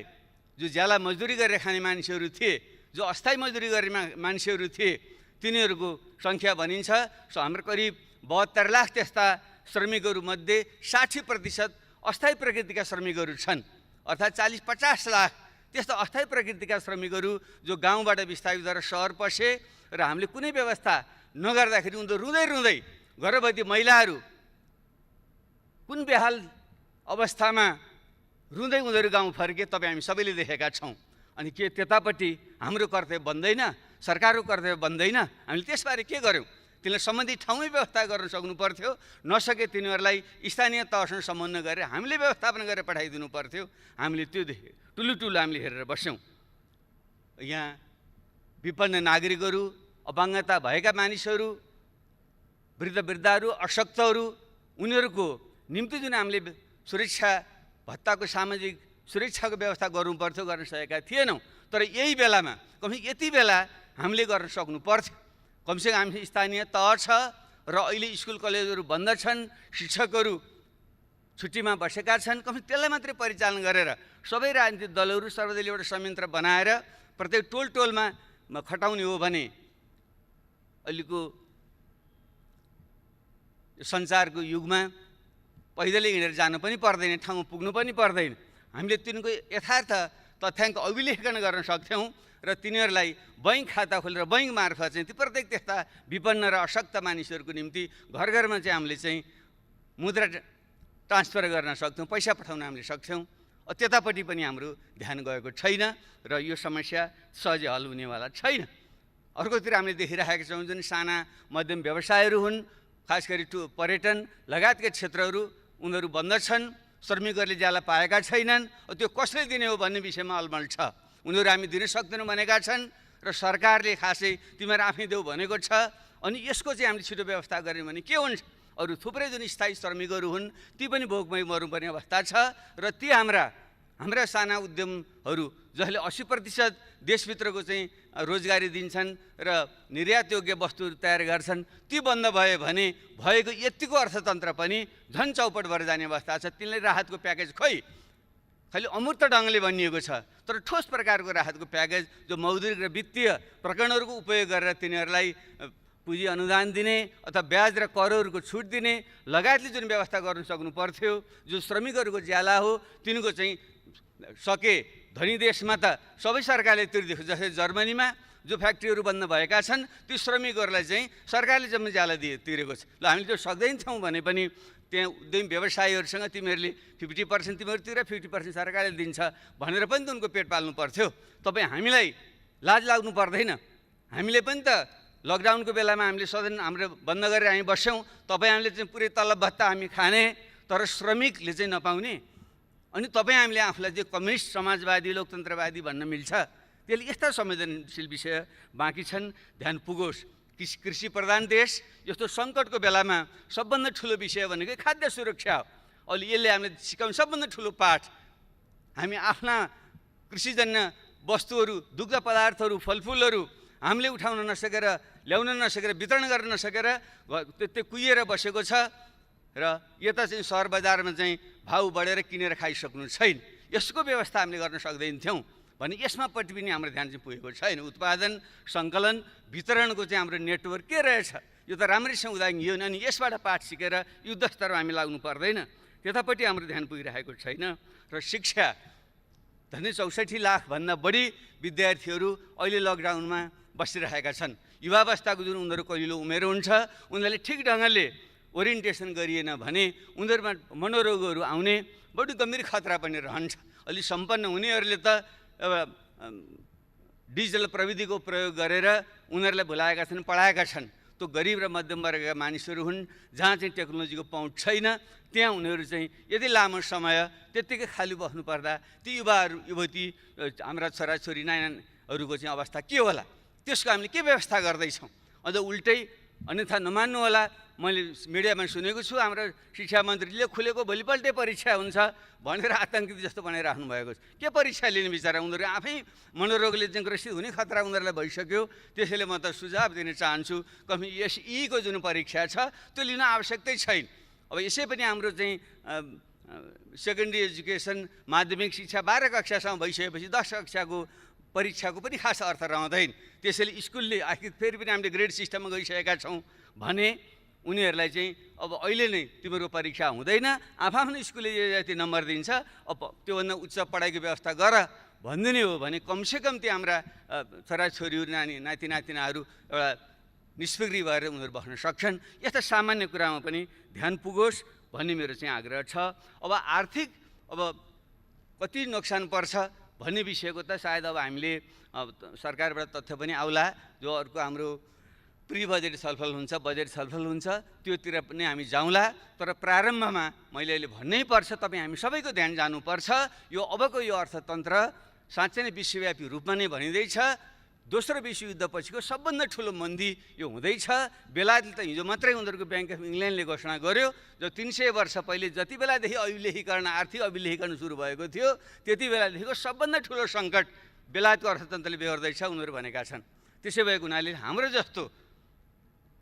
जो ज्याला मजदुरी गरेर खाने मान्छेहरू थिए, जो अस्थायी मजदुरी गर्ने मान्छेहरू थिए, तिनीहरूको सङ्ख्या भनिन्छ। हाम्रो करिब 72 लाख त्यस्ता श्रमिकहरूमध्ये 60% अस्थायी प्रकृतिका श्रमिकहरू छन्। अर्थात् 40-50 लाख त्यस्ता अस्थायी प्रकृतिका श्रमिकहरू जो गाउँबाट विस्थापित भएर सहर पसे र हामीले कुनै व्यवस्था नगर्दाखेरि उनीहरू रुँदै रुँदै गर्भवती महिलाहरू कुन बेहाल अवस्थामा रुँदै उनीहरू गाउँ फर्के तपाईँ हामी सबैले देखेका छौँ। अनि के त्यतापट्टि हाम्रो कर्तव्य बन्दैन? सरकारको कर्तव्य बन्दैन? हामीले त्यसबारे के गर्यौँ? तिनीलाई सम्बन्धित ठाउँमै व्यवस्था गर्न सक्नु पर्थ्यो। नसके तिनीहरूलाई स्थानीय तहसँग समन्वय गरेर हामीले व्यवस्थापन गरेर पठाइदिनु पर्थ्यो। हामीले त्यो देख्यौँ, ठुलो हामीले हेरेर बस्यौँ। यहाँ विपन्न नागरिकहरू, अपाङ्गता भएका मानिसहरू, वृद्धहरू, अशक्तहरू, उनीहरूको निम्ति जुन हामीले सुरक्षा भत्ताको सामाजिक सुरक्षाको व्यवस्था गर्नु पर्थ्यो, गर्न सकेका थिएनौँ। तर यही बेलामा यति बेला हामीले गर्न सक्नु पर्थ्यो। कमसेकम हामी स्थानीय तह छ र अहिले स्कुल कलेजहरू बन्द छन्, शिक्षकहरू छुट्टीमा बसेका छन्। त्यसलाई मात्रै परिचालन गरेर सबै राजनीतिक दलहरू सर्वदलीय एउटा संयन्त्र बनाएर प्रत्येक टोलमा खटाउने हो भने अहिलेको सञ्चारको युगमा पैदलै हिँडेर जानु पनि पर्दैन, ठाउँमा पुग्नु पनि पर्दैन। हामीले तिनको यथार्थ तथ्याङ्क अभिलेखन गर्न सक्थ्यौँ र तिनीहरूलाई बैङ्क खाता खोलेर बैङ्क मार्फत चाहिँ ती प्रत्येक त्यस्ता विपन्न र अशक्त मानिसहरूको निम्ति घर घरमा चाहिँ हामीले चाहिँ मुद्रा ट्रान्सफर गर्न सक्थ्यौँ, पैसा पठाउन हामीले सक्थ्यौँ। त्यतापट्टि पनि हाम्रो ध्यान गएको छैन र यो समस्या सहजै हल हुनेवाला छैन। अर्कोतिर हामीले देखिरहेका छौँ जुन साना मध्यम व्यवसायहरू हुन्, खास गरी पर्यटन लगायतका क्षेत्रहरू उनीहरू बन्द छन्। श्रमिकहरूले ज्याला पाएका छैनन्। त्यो कसले दिने हो भन्ने विषयमा अलमल छ। उनीहरू हामी दिन सक्दैनौँ भनेका छन् र सरकारले खासै तिमीहरू आफै देऊ भनेको छ। अनि यसको चाहिँ हामीले छिटो व्यवस्था गऱ्यौँ भने के हुन्छ? अरू थुप्रै जुन स्थायी श्रमिकहरू हुन् ती पनि भोकमै मर्नुपर्ने अवस्था छ र ती हाम्रा साना उद्यमहरू जसले 80% देशभित्रको चाहिँ रोजगारी दिन्छन् र निर्यातयोग्य वस्तुहरू तयार गर्छन्, ती बन्द भयो भने भएको यतिको अर्थतन्त्र पनि झन् चौपट भएर जाने अवस्था छ। तिनले राहतको प्याकेज खालि अमूर्त ढङ्गले भनिएको छ, तर ठोस प्रकारको राहतको प्याकेज जो मौद्रिक र वित्तीय प्रकरणहरूको उपयोग गरेर तिनीहरूलाई पुँजी अनुदान दिने अथवा ब्याज र करहरूको छुट दिने लगायतले जुन व्यवस्था गर्नु सक्नु पर्थ्यो, जो श्रमिकहरूको ज्याला हो तिनको चाहिँ सके धनी देशमा त सबै सरकारले तिर्दिएको, जस्तै जर्मनीमा जो फ्याक्ट्रीहरू बन्द भएका छन् ती श्रमिकहरूलाई चाहिँ सरकारले जम्मै ज्याला तिरेको छ। ल हामीले त्यो सक्दैनथ्यौँ भने पनि त्यहाँ उद्यमी व्यवसायीहरूसँग तिमीहरूले 50% तिमीहरू तिर 50% सरकारले दिन्छ भनेर पनि त उनको पेट पाल्नु पर्थ्यो। तपाईँ हामीलाई लाज लाग्नु पर्दैन? हामीले पनि त लकडाउनको बेलामा हामीले सदन हाम्रो बन्द गरेर हामी बस्यौँ। तपाईँ हामीले चाहिँ पुरै तलब भत्ता हामी खाने, तर श्रमिकले चाहिँ नपाउने। अनि तपाईँ हामीले आफूलाई चाहिँ कम्युनिस्ट समाजवादी लोकतन्त्रवादी भन्न मिल्छ? त्यसले यस्ता संवेदनशील विषय बाँकी छन्, ध्यान पुगोस्। कृषि प्रधान देश यस्तो सङ्कटको बेलामा सबभन्दा ठुलो विषय भनेको खाद्य सुरक्षा हो। अहिले यसले हामीले सिकाउने सबभन्दा ठुलो पाठ हामी आफ्ना कृषिजन्य वस्तुहरू, दुग्ध पदार्थहरू, फलफुलहरू हामीले उठाउन नसकेर, ल्याउन नसकेर, वितरण गर्न नसकेर त्यो कुहिएर बसेको छ र यता चाहिँ सहर बजारमा चाहिँ भाउ बढेर किनेर खाइसक्नु छैन। यसको व्यवस्था हामीले गर्न सक्दैनथ्यौँ भने यसमापट्टि पनि हाम्रो ध्यान चाहिँ पुगेको छैन। उत्पादन, सङ्कलन, वितरणको चाहिँ हाम्रो नेटवर्क के रहेछ यो त राम्रैसँग उदाहरण यो। अनि यसबाट पाठ सिकेर युद्ध स्तरमा हामी लाग्नु पर्दैन, त्यतापट्टि हाम्रो ध्यान पुगिरहेको छैन। र शिक्षा झन्डै 64 लाखभन्दा बढी विद्यार्थीहरू अहिले लकडाउनमा बसिरहेका छन्। युवावस्थाको जुन उनीहरू कलिलो उमेर हुन्छ, उनीहरूले ठिक ढङ्गले ओरिएन्टेसन गरिएन भने उनीहरूमा मनोरोगहरू आउने बढी गम्भीर खतरा पनि रहन्छ। अलि सम्पन्न हुनेहरूले त डिजिटल प्रविधिको प्रयोग गरेर उनीहरूलाई भुलाएका छन्, पढाएका छन्। त्यो गरिब र मध्यम वर्गका मानिसहरू हुन् जहाँ चाहिँ टेक्नोलोजीको पहुँच छैन, त्यहाँ उनीहरू चाहिँ यदि लामो समय त्यत्तिकै खाली बस्नु पर्दा ती युवाहरू युवती हाम्रा छोराछोरी नानीहरूको चाहिँ अवस्था के होला, त्यसको हामीले के व्यवस्था गर्दैछौँ। अझ उल्टै अन्यथा नमान्नु होला, मैले मिडियामा सुनेको छु हाम्रो शिक्षा मन्त्रीले खुलेको भोलिपल्टै परीक्षा हुन्छ भनेर आतङ्कित जस्तो बनाइराख्नु भएको छ। के परीक्षा लिने बिचरा, उनीहरू आफै मनोरोगले चाहिँ ग्रसित हुने खतरा उनीहरूलाई भइसक्यो। त्यसैले म त सुझाव दिन चाहन्छु, SEको जुन परीक्षा छ त्यो लिन आवश्यकतै छैन। अब यसै पनि हाम्रो चाहिँ सेकेन्डरी एजुकेसन माध्यमिक शिक्षा 12 कक्षासम्म भइसकेपछि 10 कक्षाको परीक्षाको पनि खास अर्थ रहँदैन। त्यसैले स्कुलले आखिर फेरि पनि हामीले ग्रेड सिस्टममा गइसकेका छौँ भने उनीहरूलाई चाहिँ अब अहिले नै तिम्रो परीक्षा हुँदैन, आफ्नो स्कुलले जति नम्बर दिन्छ अब त्योभन्दा उच्च पढाइको व्यवस्था गर भनिदिने हो भने कमसेकम त्यो हाम्रा छोराछोरीहरू नाति नातिनाहरू एउटा निष्फिक्री भएर उनीहरू बस्न सक्छन्। यस्ता सामान्य कुरामा पनि ध्यान पुगोस् भन्ने मेरो चाहिँ आग्रह छ। अब आर्थिक अब कति नोक्सान पर्छ भन्ने विषयको त सायद अब हामीले सरकारबाट तथ्य पनि आउला, जो अर्को हाम्रो प्री बजेट छलफल हुन्छ, बजेट छलफल हुन्छ, त्योतिर पनि हामी जाउँला। तर प्रारम्भमा मैले अहिले भन्नै पर्छ, तपाईँ हामी सबैको ध्यान जानुपर्छ। यो अबको यो अर्थतन्त्र साँच्चै नै विश्वव्यापी रूपमा नै भनिँदैछ। दोस्रो विश्वयुद्धपछिको सबभन्दा ठुलो मन्दी यो हुँदैछ। बेलायतले त हिजो मात्रै उनीहरूको ब्याङ्क अफ इङ्ल्यान्डले घोषणा गर्यो, जो 300 वर्ष पहिले जति बेलादेखि अभिलेखीकरण आर्थिक अभिलेखीकरण सुरु भएको थियो त्यति बेलादेखिको सबभन्दा ठुलो सङ्कट बेलायतको अर्थतन्त्रले बेहोर्दैछ उनीहरू भनेका छन्। त्यसै भएको हुनाले हाम्रो जस्तो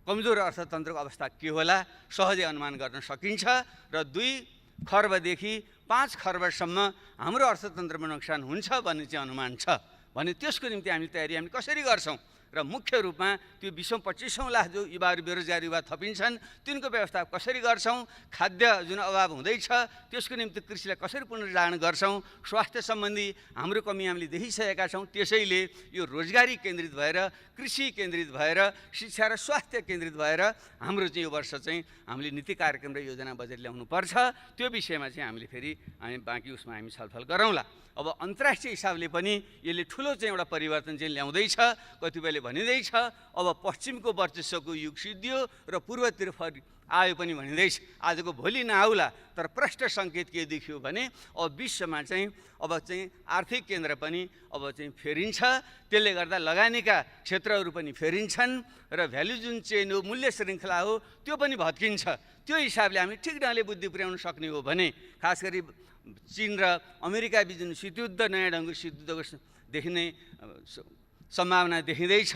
कमजोर अर्थतन्त्रको अवस्था के होला सहजै अनुमान गर्न सकिन्छ। र 2 खर्बदेखि 5 खर्बसम्म हाम्रो अर्थतन्त्रमा नोक्सान हुन्छ भन्ने चाहिँ अनुमान छ भने त्यसको निम्ति हामी तयारी हामी कसरी गर्छौँ र मुख्य रूपमा त्यो 20-25 लाख जो युवाहरू बेरोजगार युवा थपिन्छन् तिनको व्यवस्था कसरी गर्छौँ, खाद्य जुन अभाव हुँदैछ त्यसको निम्ति कृषिलाई कसरी पुनर्जागरण गर्छौँ, स्वास्थ्य सम्बन्धी हाम्रो कमी हामीले देखिसकेका छौँ। त्यसैले यो रोजगारी केन्द्रित भएर, कृषि केन्द्रित भएर, शिक्षा र स्वास्थ्य केन्द्रित भएर हाम्रो चाहिँ यो वर्ष चाहिँ हामीले नीति कार्यक्रम र योजना बजेट ल्याउनु पर्छ। त्यो विषयमा चाहिँ हामीले फेरि हामी बाँकी उसमा हामी छलफल गरौँला। अब अन्तर्राष्ट्रिय हिसाबले पनि यसले ठुलो चाहिँ एउटा परिवर्तन चाहिँ ल्याउँदैछ। कतिपयले भनिँदैछ अब पश्चिमको वर्चस्वको युग सिद्धियो र पूर्वतिर आयो पनि भनिँदैछ। आजको भोलि नआउला, तर प्रष्ट सङ्केत के देखियो भने अब विश्वमा चाहिँ अब चाहिँ आर्थिक केन्द्र पनि अब चाहिँ फेरिन्छ। त्यसले गर्दा लगानीका क्षेत्रहरू पनि फेरिन्छन् र भ्यालु जुन चेन हो, मूल्य श्रृङ्खला हो, त्यो पनि भत्किन्छ। त्यो हिसाबले हामी ठिक ढङ्गले बुद्धि पुर्याउन सक्ने हो भने खास गरी चीन र अमेरिका बीच जुन शीतयुद्ध नयाँ ढङ्गको शीतयुद्धको देखिने सम्भावना देखिँदैछ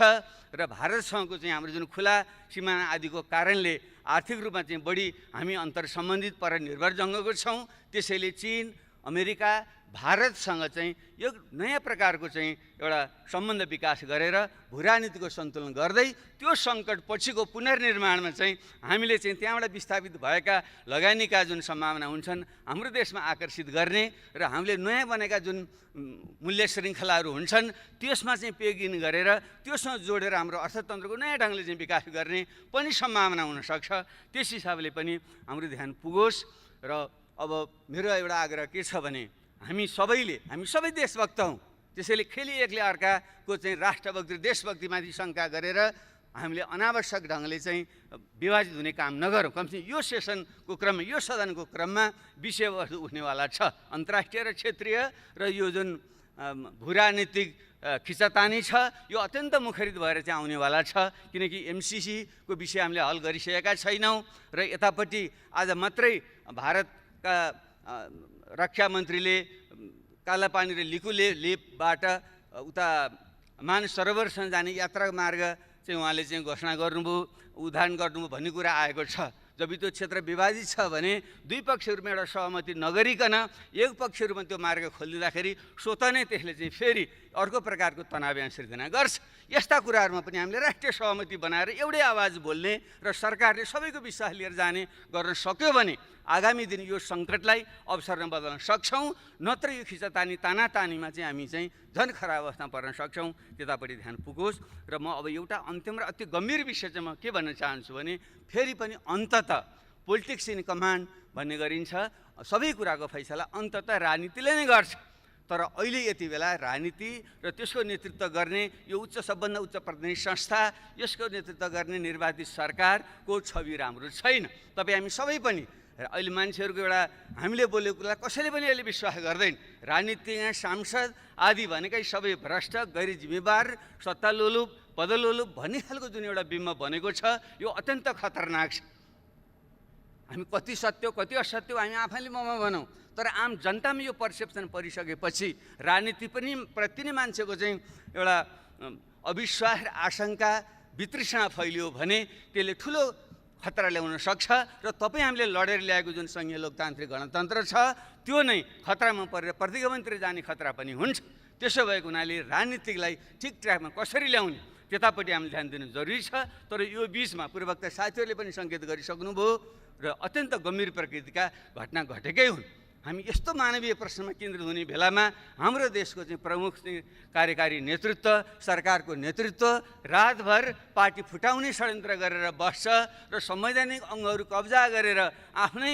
र भारतसँगको चाहिँ हाम्रो जुन खुला सिमाना आदिको कारणले आर्थिक रूपमा चाहिँ बढी हामी अन्तर सम्बन्धित पर निर्भर जङ्गको छौँ। त्यसैले चीन, अमेरिका, भारतसँग चाहिँ यो नयाँ प्रकारको चाहिँ एउटा सम्बन्ध विकास गरेर भूराजनीतिको सन्तुलन गर्दै त्यो सङ्कट पछिको पुनर्निर्माणमा चाहिँ हामीले चाहिँ त्यहाँबाट विस्थापित भएका लगानीका जुन सम्भावना हुन्छन् हाम्रो देशमा आकर्षित गर्ने र हामीले नयाँ बनेका जुन मूल्य श्रृङ्खलाहरू हुन्छन् त्यसमा चाहिँ पेगिन गरेर त्योसँग जोडेर हाम्रो अर्थतन्त्रको नयाँ ढङ्गले चाहिँ विकास गर्ने पनि सम्भावना हुनसक्छ। त्यस हिसाबले पनि हाम्रो ध्यान पुगोस्। र अब मेरो एउटा आग्रह के छ भने हामी सबै देशभक्त हौँ। त्यसैले खेली एकले अर्काको चाहिँ राष्ट्रभक्ति देशभक्तिमाथि शङ्का गरेर हामीले अनावश्यक ढङ्गले चाहिँ विभाजित हुने काम नगरौँ। कमसेकम यो सेसनको क्रममा, यो सदनको क्रममा विषयवस्तु उठ्नेवाला छ। अन्तर्राष्ट्रिय र क्षेत्रीय र यो जुन भूराजनीतिक खिचातानी छ यो अत्यन्त मुखरित भएर चाहिँ आउनेवाला छ। किनकि MCCको विषय हामीले हल गरिसकेका छैनौँ र यतापट्टि आज मात्रै भारतका रक्षा मन्त्रीले कालापानी र लेपबाट उता मानसरोवरसम्म जाने यात्रा मार्ग चाहिँ उहाँले चाहिँ घोषणा गर्नुभयो, उद्घाटन गर्नुभयो भन्ने कुरा आएको छ। जब त्यो क्षेत्र विभाजित छ भने दुई पक्षहरूमा एउटा सहमति नगरिकन एक पक्षहरूमा त्यो मार्ग खोलिदिँदाखेरि स्वतः नै त्यसले चाहिँ फेरि अर्को प्रकारको तनाव यहाँ सिर्जना गर्छ। यस्ता कुराहरूमा पनि हामीले राष्ट्रिय सहमति बनाएर एउटै आवाज बोल्ने र सरकारले सबैको विश्वास लिएर जाने गर्न सक्यो भने आगामी दिन यो सङ्कटलाई अवसरमा बदल्न सक्छौँ, नत्र यो खिचातानी तानातानीमा चाहिँ हामी चाहिँ झन् खराब अवस्थामा पर्न सक्छौँ। त्यतापट्टि ध्यान पुगोस्। र म अब एउटा अन्तिम र अति गम्भीर विषय चाहिँ म के भन्न चाहन्छु भने फेरि पनि अन्ततः पोलिटिक्स इन कमान्ड भन्ने गरिन्छ, सबै कुराको फैसला अन्ततः राजनीतिले नै गर्छ। तर अहिले यति बेला राजनीति र त्यसको नेतृत्व गर्ने यो सबभन्दा उच्च प्रतिनिधि संस्था, यसको नेतृत्व गर्ने निर्वाचित सरकारको छवि राम्रो छैन। तपाईँ हामी सबै पनि अहिले मान्छेहरूको एउटा हामीले बोलेको कुरा कसैले पनि अहिले विश्वास गर्दैन। राजनीतिज्ञ, सांसद आदि भनेकै सबै भ्रष्ट, गैर जिम्मेवार, सत्तालोलुप, पदलोलुप भन्ने खालको जुन एउटा बिम्ब बनेको छ, यो अत्यन्त खतरनाक छ। हामी कति सत्य कति असत्य हामी आफैले ममा भनौँ, तर आम जनतामा यो पर्सेप्सन परिसकेपछि राजनीति पनि प्रति नै मान्छेको चाहिँ एउटा अविश्वास र आशंका वितृष्णा फैलियो भने त्यसले ठुलो खतरा ल्याउन सक्छ। र तपाईँ हामीले लडेर ल्याएको जुन सङ्घीय लोकतान्त्रिक गणतन्त्र छ त्यो नै खतरामा परेर प्रतिगमनतिर जाने खतरा पनि हुन्छ। त्यसो भएको हुनाले राजनीतिलाई ठिक ट्र्याकमा कसरी ल्याउने त्यतापट्टि हामीले ध्यान दिनु जरुरी छ। तर यो बिचमा पूर्ववक्ता साथीहरूले पनि सङ्केत गरिसक्नुभयो र अत्यन्त गम्भीर प्रकृतिका घटना घटेकै हुन्। हामी यस्तो मानवीय प्रश्नमा केन्द्रित हुने बेलामा हाम्रो देशको चाहिँ प्रमुख कार्यकारी नेतृत्व, सरकारको नेतृत्व रातभर पार्टी फुटाउने षड्यन्त्र गरेर बस्छ र संवैधानिक अङ्गहरू कब्जा गरेर आफ्नै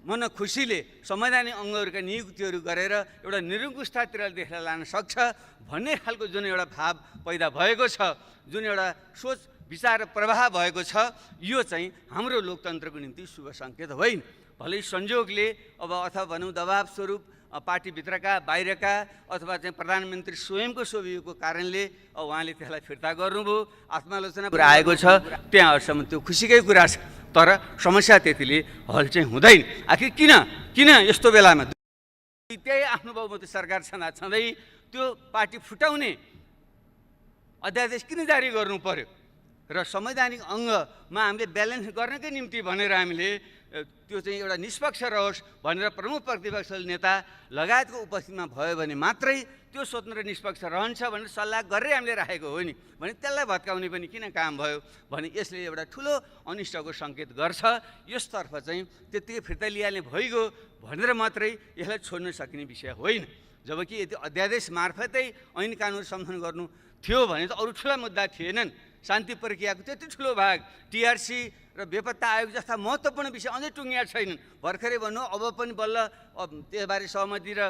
मन खुसीले संवैधानिक अङ्गहरूका नियुक्तिहरू गरेर एउटा निरङ्कुशतातिर देखेर लान सक्छ भन्ने खालको जुन एउटा भाव पैदा भएको छ, जुन एउटा सोच विचार र प्रवाह भएको छ, यो चाहिँ हाम्रो लोकतन्त्रको निम्ति शुभ सङ्केत होइन। भलै संयोगले अब अथवा भनौँ दबाब स्वरूप पार्टीभित्रका बाहिरका अथवा चाहिँ प्रधानमन्त्री स्वयंको सोभिएको कारणले उहाँले त्यसलाई फिर्ता गर्नुभयो, आत्मालोचना आएको छ, त्यहाँहरूसम्म त्यो खुसीकै कुरा छ। तर समस्या त्यतिले हल चाहिँ हुँदैन। आखिर किन यस्तो बेलामा त्यही आफ्नो बहुमत सरकार छँदै त्यो पार्टी फुटाउने अध्यादेश किन जारी गर्नु पर्यो र संवैधानिक अङ्गमा हामीले ब्यालेन्स गर्नकै निम्ति भनेर हामीले त्यो चाहिँ एउटा निष्पक्ष रहोस् भनेर प्रमुख प्रतिपक्ष नेता लगायतको उपस्थितिमा भयो भने मात्रै त्यो स्वतन्त्र निष्पक्ष रहन्छ भनेर सल्लाह गरेर हामीले राखेको हो नि भने त्यसलाई भत्काउने पनि किन काम भयो भने यसले एउटा ठुलो अनिष्टको सङ्केत गर्छ। यसतर्फ चाहिँ त्यत्तिकै फिर्ता लिइहाल्ने भइगयो भनेर मात्रै यसलाई छोड्न सकिने विषय होइन। जबकि यदि अध्यादेश मार्फतै ऐन कानुन सम्झन गर्नु थियो भने त अरू ठुला मुद्दा थिएनन्। शान्ति प्रक्रियाको त्यति ठुलो भाग, टिआरसी र बेपत्ता आयोग जस्ता महत्त्वपूर्ण विषय अझै टुङ्गिया छैनन्। भर्खरै भन्नु अब पनि बल्ल त्यसबारे सहमति र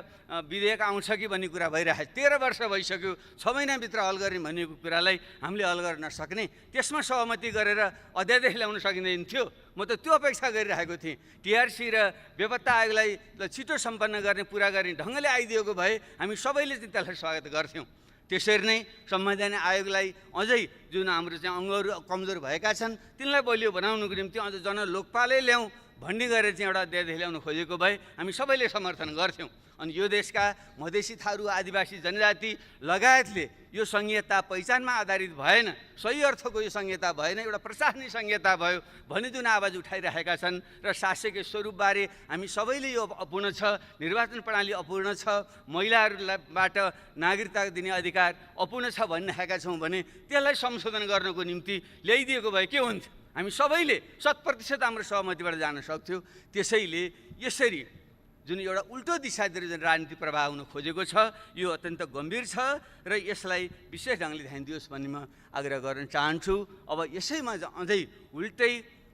विधेयक आउँछ कि भन्ने कुरा भइरहेको छ। 13 वर्ष भइसक्यो, 6 महिनाभित्र हल गर्ने भनेको कुरालाई हामीले हल गर्न नसक्ने, त्यसमा सहमति गरेर अध्यादेश ल्याउन सकिँदैन थियो। म त त्यो अपेक्षा गरिरहेको थिएँ। टिआरसी र बेपत्ता आयोगलाई छिटो सम्पन्न गर्ने पुरा गर्ने ढङ्गले आइदिएको भए हामी सबैले चाहिँ त्यसलाई स्वागत गर्थ्यौँ। त्यसरी नै संवैधानिक आयोगलाई अझै जुन हाम्रो चाहिँ अङ्गहरू कमजोर भएका छन् तिनलाई बलियो बनाउनुको निम्ति अझ जनलोकपालै ल्याउँ भन्ने गरेर चाहिँ एउटा अध्यादेश ल्याउन खोजेको भए हामी सबैले समर्थन गर्थ्यौँ। अनि यो देशका मधेसी, थारू, आदिवासी जनजाति लगायतले यो संहिता पहिचानमा आधारित भएन, सही अर्थको यो संहिता भएन, एउटा प्रशासनिक संहिता भयो भन्ने जुन आवाज उठाइरहेका छन् र शासकीय स्वरूपबारे हामी सबैले यो अपूर्ण छ, निर्वाचन प्रणाली अपूर्ण छ, महिलाहरूबाट नागरिकता दिने अधिकार अपूर्ण छ भनिरहेका छौँ भने त्यसलाई संशोधन गर्नको निम्ति ल्याइदिएको भए के हुन्थ्यो? हामी सबैले 100% हाम्रो सहमतिबाट जान सक्थ्यौँ। त्यसैले यसरी जुन एउटा उल्टो दिशातिर जुन राजनीति प्रवाह हुन खोजेको छ यो अत्यन्त गम्भीर छ र यसलाई विशेष ढङ्गले ध्यान दियोस् भन्ने म आग्रह गर्न चाहन्छु। अब यसैमा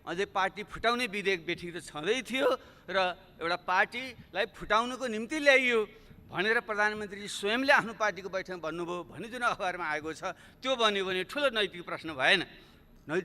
अझै पार्टी फुटाउने विधेयक बेठी त छँदै थियो र एउटा पार्टीलाई फुटाउनको निम्ति ल्याइयो भनेर प्रधानमन्त्रीजी स्वयंले आफ्नो पार्टीको बैठकमा भन्नुभयो भन्ने जुन अखबारमा आएको छ त्यो बन्यो भने ठुलो नैतिक प्रश्न भएन,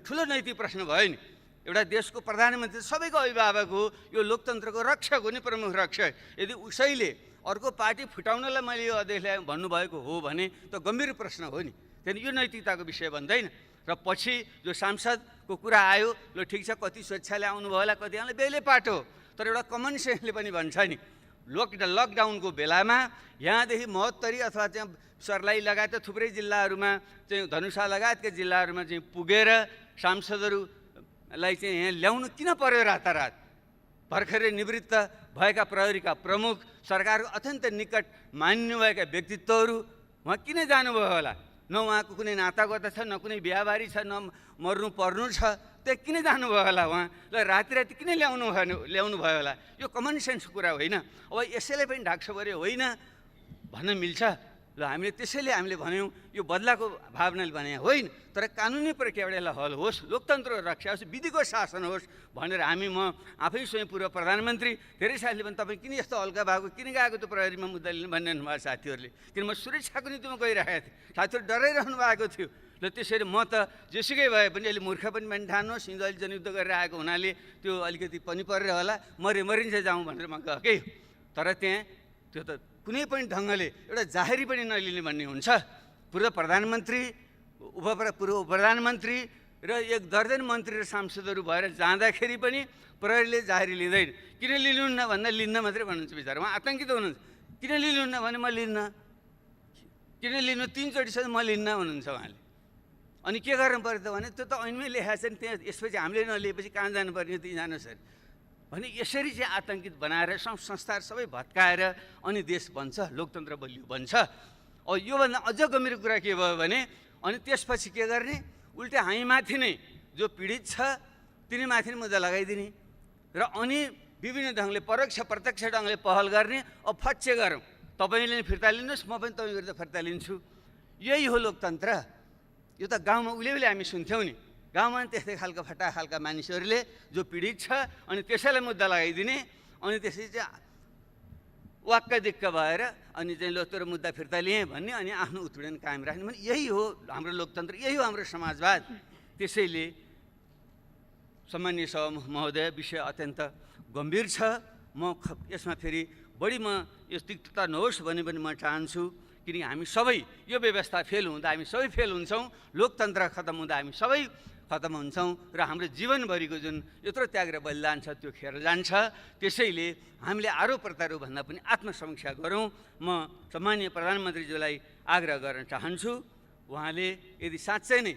ठुलो नैतिक प्रश्न भयो नि। एउटा देशको प्रधानमन्त्री सबैको अभिभावक हो, यो लोकतन्त्रको रक्षक हो नि, प्रमुख रक्षक। यदि उसैले अर्को पार्टी फुटाउनलाई मैले यो अध्यादेश ल्याएँ भन्नुभएको हो भने त गम्भीर प्रश्न हो नि, त्यहाँदेखि यो नैतिकताको विषय भन्दैन। र पछि जो सांसदको कुरा आयो, ल ठिक छ कति स्वेच्छाले आउनुभयो होला, कति आउनु बेलै पाटो, तर एउटा कमन सेन्सले पनि भन्छ नि लकडाउनको बेलामा यहाँदेखि महोत्तरी अथवा चाहिँ सर्लाही लगायत थुप्रै जिल्लाहरूमा चाहिँ धनुषा लगायतका जिल्लाहरूमा चाहिँ पुगेर सांसदहरूलाई चाहिँ यहाँ ल्याउनु किन पर्यो? रातारात भर्खरै निवृत्त भएका प्रहरीका प्रमुख, सरकारको अत्यन्त निकट मान्नुभएका व्यक्तित्वहरू उहाँ किन जानुभयो होला? न उहाँको कुनै नातागोता छ, न कुनै बिहाबारी छ, न मर्नु पर्नु छ, त्यहाँ किन जानुभयो होला उहाँ? ल राति राति किन ल्याउनु भयो होला? यो कमन सेन्स कुरा होइन। अब यसैले पनि ढाक्छ पऱ्यो होइन भन्न मिल्छ। ल हामीले त्यसैले हामीले भन्यौँ यो बदलाको भावनाले भने होइन, तर कानुनी प्रक्रियालाई हल होस्, लोकतन्त्रको रक्षा होस्, विधिको शासन होस् भनेर म आफै स्वयं पूर्व प्रधानमन्त्री धेरै साथीले पनि तपाईँ किन यस्तो हल्का भएको, किन गएको त्यो प्रहरीमा मुद्दा लिनु भनिरहनु भएको साथीहरूले, किन म सुरक्षाको निम्तिमा गइरहेको थिएँ, साथीहरू डराइरहनु भएको थियो। ल त्यसरी म त जेसुकै भए पनि अहिले मूर्ख पनि ठान्नुहोस्, हिजो अहिले जनयुद्ध गरेर आएको हुनाले त्यो अलिकति पनि परेर होला मरिन्छ जाउँ भनेर म गएकै हो। तर त्यहाँ त्यो त कुनै पनि ढङ्गले एउटा जाहेरी पनि नलिने भन्ने हुन्छ। पूर्व प्रधानमन्त्री, पूर्व प्रधानमन्त्री र 1 दर्जन मन्त्री र सांसदहरू भएर जाँदाखेरि पनि प्रहरीले जाहेरी लिँदैन। किन लिनुहुन्न भन्दा लिन्न मात्रै भन्नुहुन्छ बिचरा, उहाँ आतङ्कित हुनुहुन्छ। किन लिनुहुन्न भने म लिन्न, किन लिनु 3 चोटिसम्म म लिन्न भन्नुहुन्छ उहाँले। अनि के गर्नु पर्यो त भने त्यो त ऐनमै लेखाएको छ नि, त्यहाँ यसपछि हामीले नलिएपछि कहाँ जानुपर्ने त्यहीँ जानुहोस् अरे भने यसरी चाहिँ आतङ्कित बनाएर संस्थाहरू सबै भत्काएर अनि देश बन्छ, लोकतन्त्र बलियो बन्छ। अब योभन्दा अझ गम्भीर कुरा के भयो भने अनि त्यसपछि के गर्ने, उल्टा हामीमाथि नै जो पीडित छ तिनीमाथि नै मुद्दा लगाइदिने र अनि विभिन्न ढङ्गले परोक्ष प्रत्यक्ष ढङ्गले पहल गर्ने। अब फच्चे गरौँ, तपाईँले फिर्ता लिनुहोस्, म पनि तपाईँ विरुद्ध फिर्ता लिन्छु। यही हो लोकतन्त्र। यो त गाउँमा उहिले हामी सुन्थ्यौँ नि, गाउँमा त्यस्तै खालको फटा खालका मानिसहरूले जो पीडित छ अनि त्यसैलाई मुद्दा लगाइदिने, अनि त्यसै चाहिँ वाक्क दिक्क भएर अनि चाहिँ लो तेरो मुद्दा फिर्ता लिएँ भन्ने अनि आफ्नो उत्पीडन कायम राख्ने भने यही हो हाम्रो लोकतन्त्र, यही हो हाम्रो समाजवाद। त्यसैले सम्माननीय सभा महोदय, विषय अत्यन्त गम्भीर छ। म यसमा फेरि बढी म यो तिक्तता नहोस् भन्ने पनि म चाहन्छु, किनकि हामी सबै यो व्यवस्था फेल हुँदा हामी सबै फेल हुन्छौँ, लोकतन्त्र खतम हुँदा हामी सबै खतम हुन्छौँ र हाम्रो जीवनभरिको जुन यत्रो त्याग र बलिदान छ त्यो खेर जान्छ। त्यसैले हामीले आरोप प्रत्यारोपभन्दा पनि आत्मसमीक्षा गरौँ। म सम्माननीय प्रधानमन्त्रीज्यूलाई आग्रह गर्न चाहन्छु, उहाँले यदि साँच्चै नै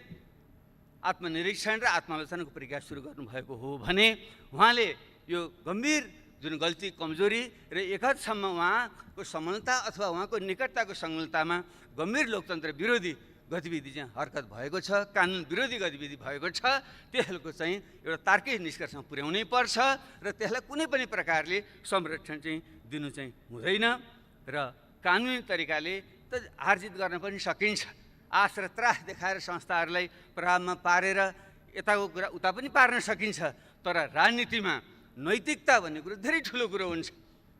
आत्मनिरीक्षण र आत्मालोचनाको प्रक्रिया सुरु गर्नुभएको हो भने उहाँले यो गम्भीर जुन गल्ती कमजोरी र एकहदसम्म उहाँको समलता अथवा उहाँको निकटताको संलग्नतामा गम्भीर लोकतन्त्र विरोधी गतिविधि चाहिँ हरकत भएको छ, कानुन विरोधी गतिविधि भएको छ, त्यसको चाहिँ एउटा तार्किक निष्कर्षमा पुर्याउनै पर्छ र त्यसलाई कुनै पनि प्रकारले संरक्षण चाहिँ दिनु चाहिँ हुँदैन र कानुनी तरिकाले त हारजित गर्न पनि सकिन्छ। आश र त्रास देखाएर संस्थाहरूलाई प्रभावमा पारेर यताको कुरा उता पनि पार्न सकिन्छ, तर राजनीतिमा नैतिकता भन्ने कुरो धेरै ठुलो कुरो हुन्छ।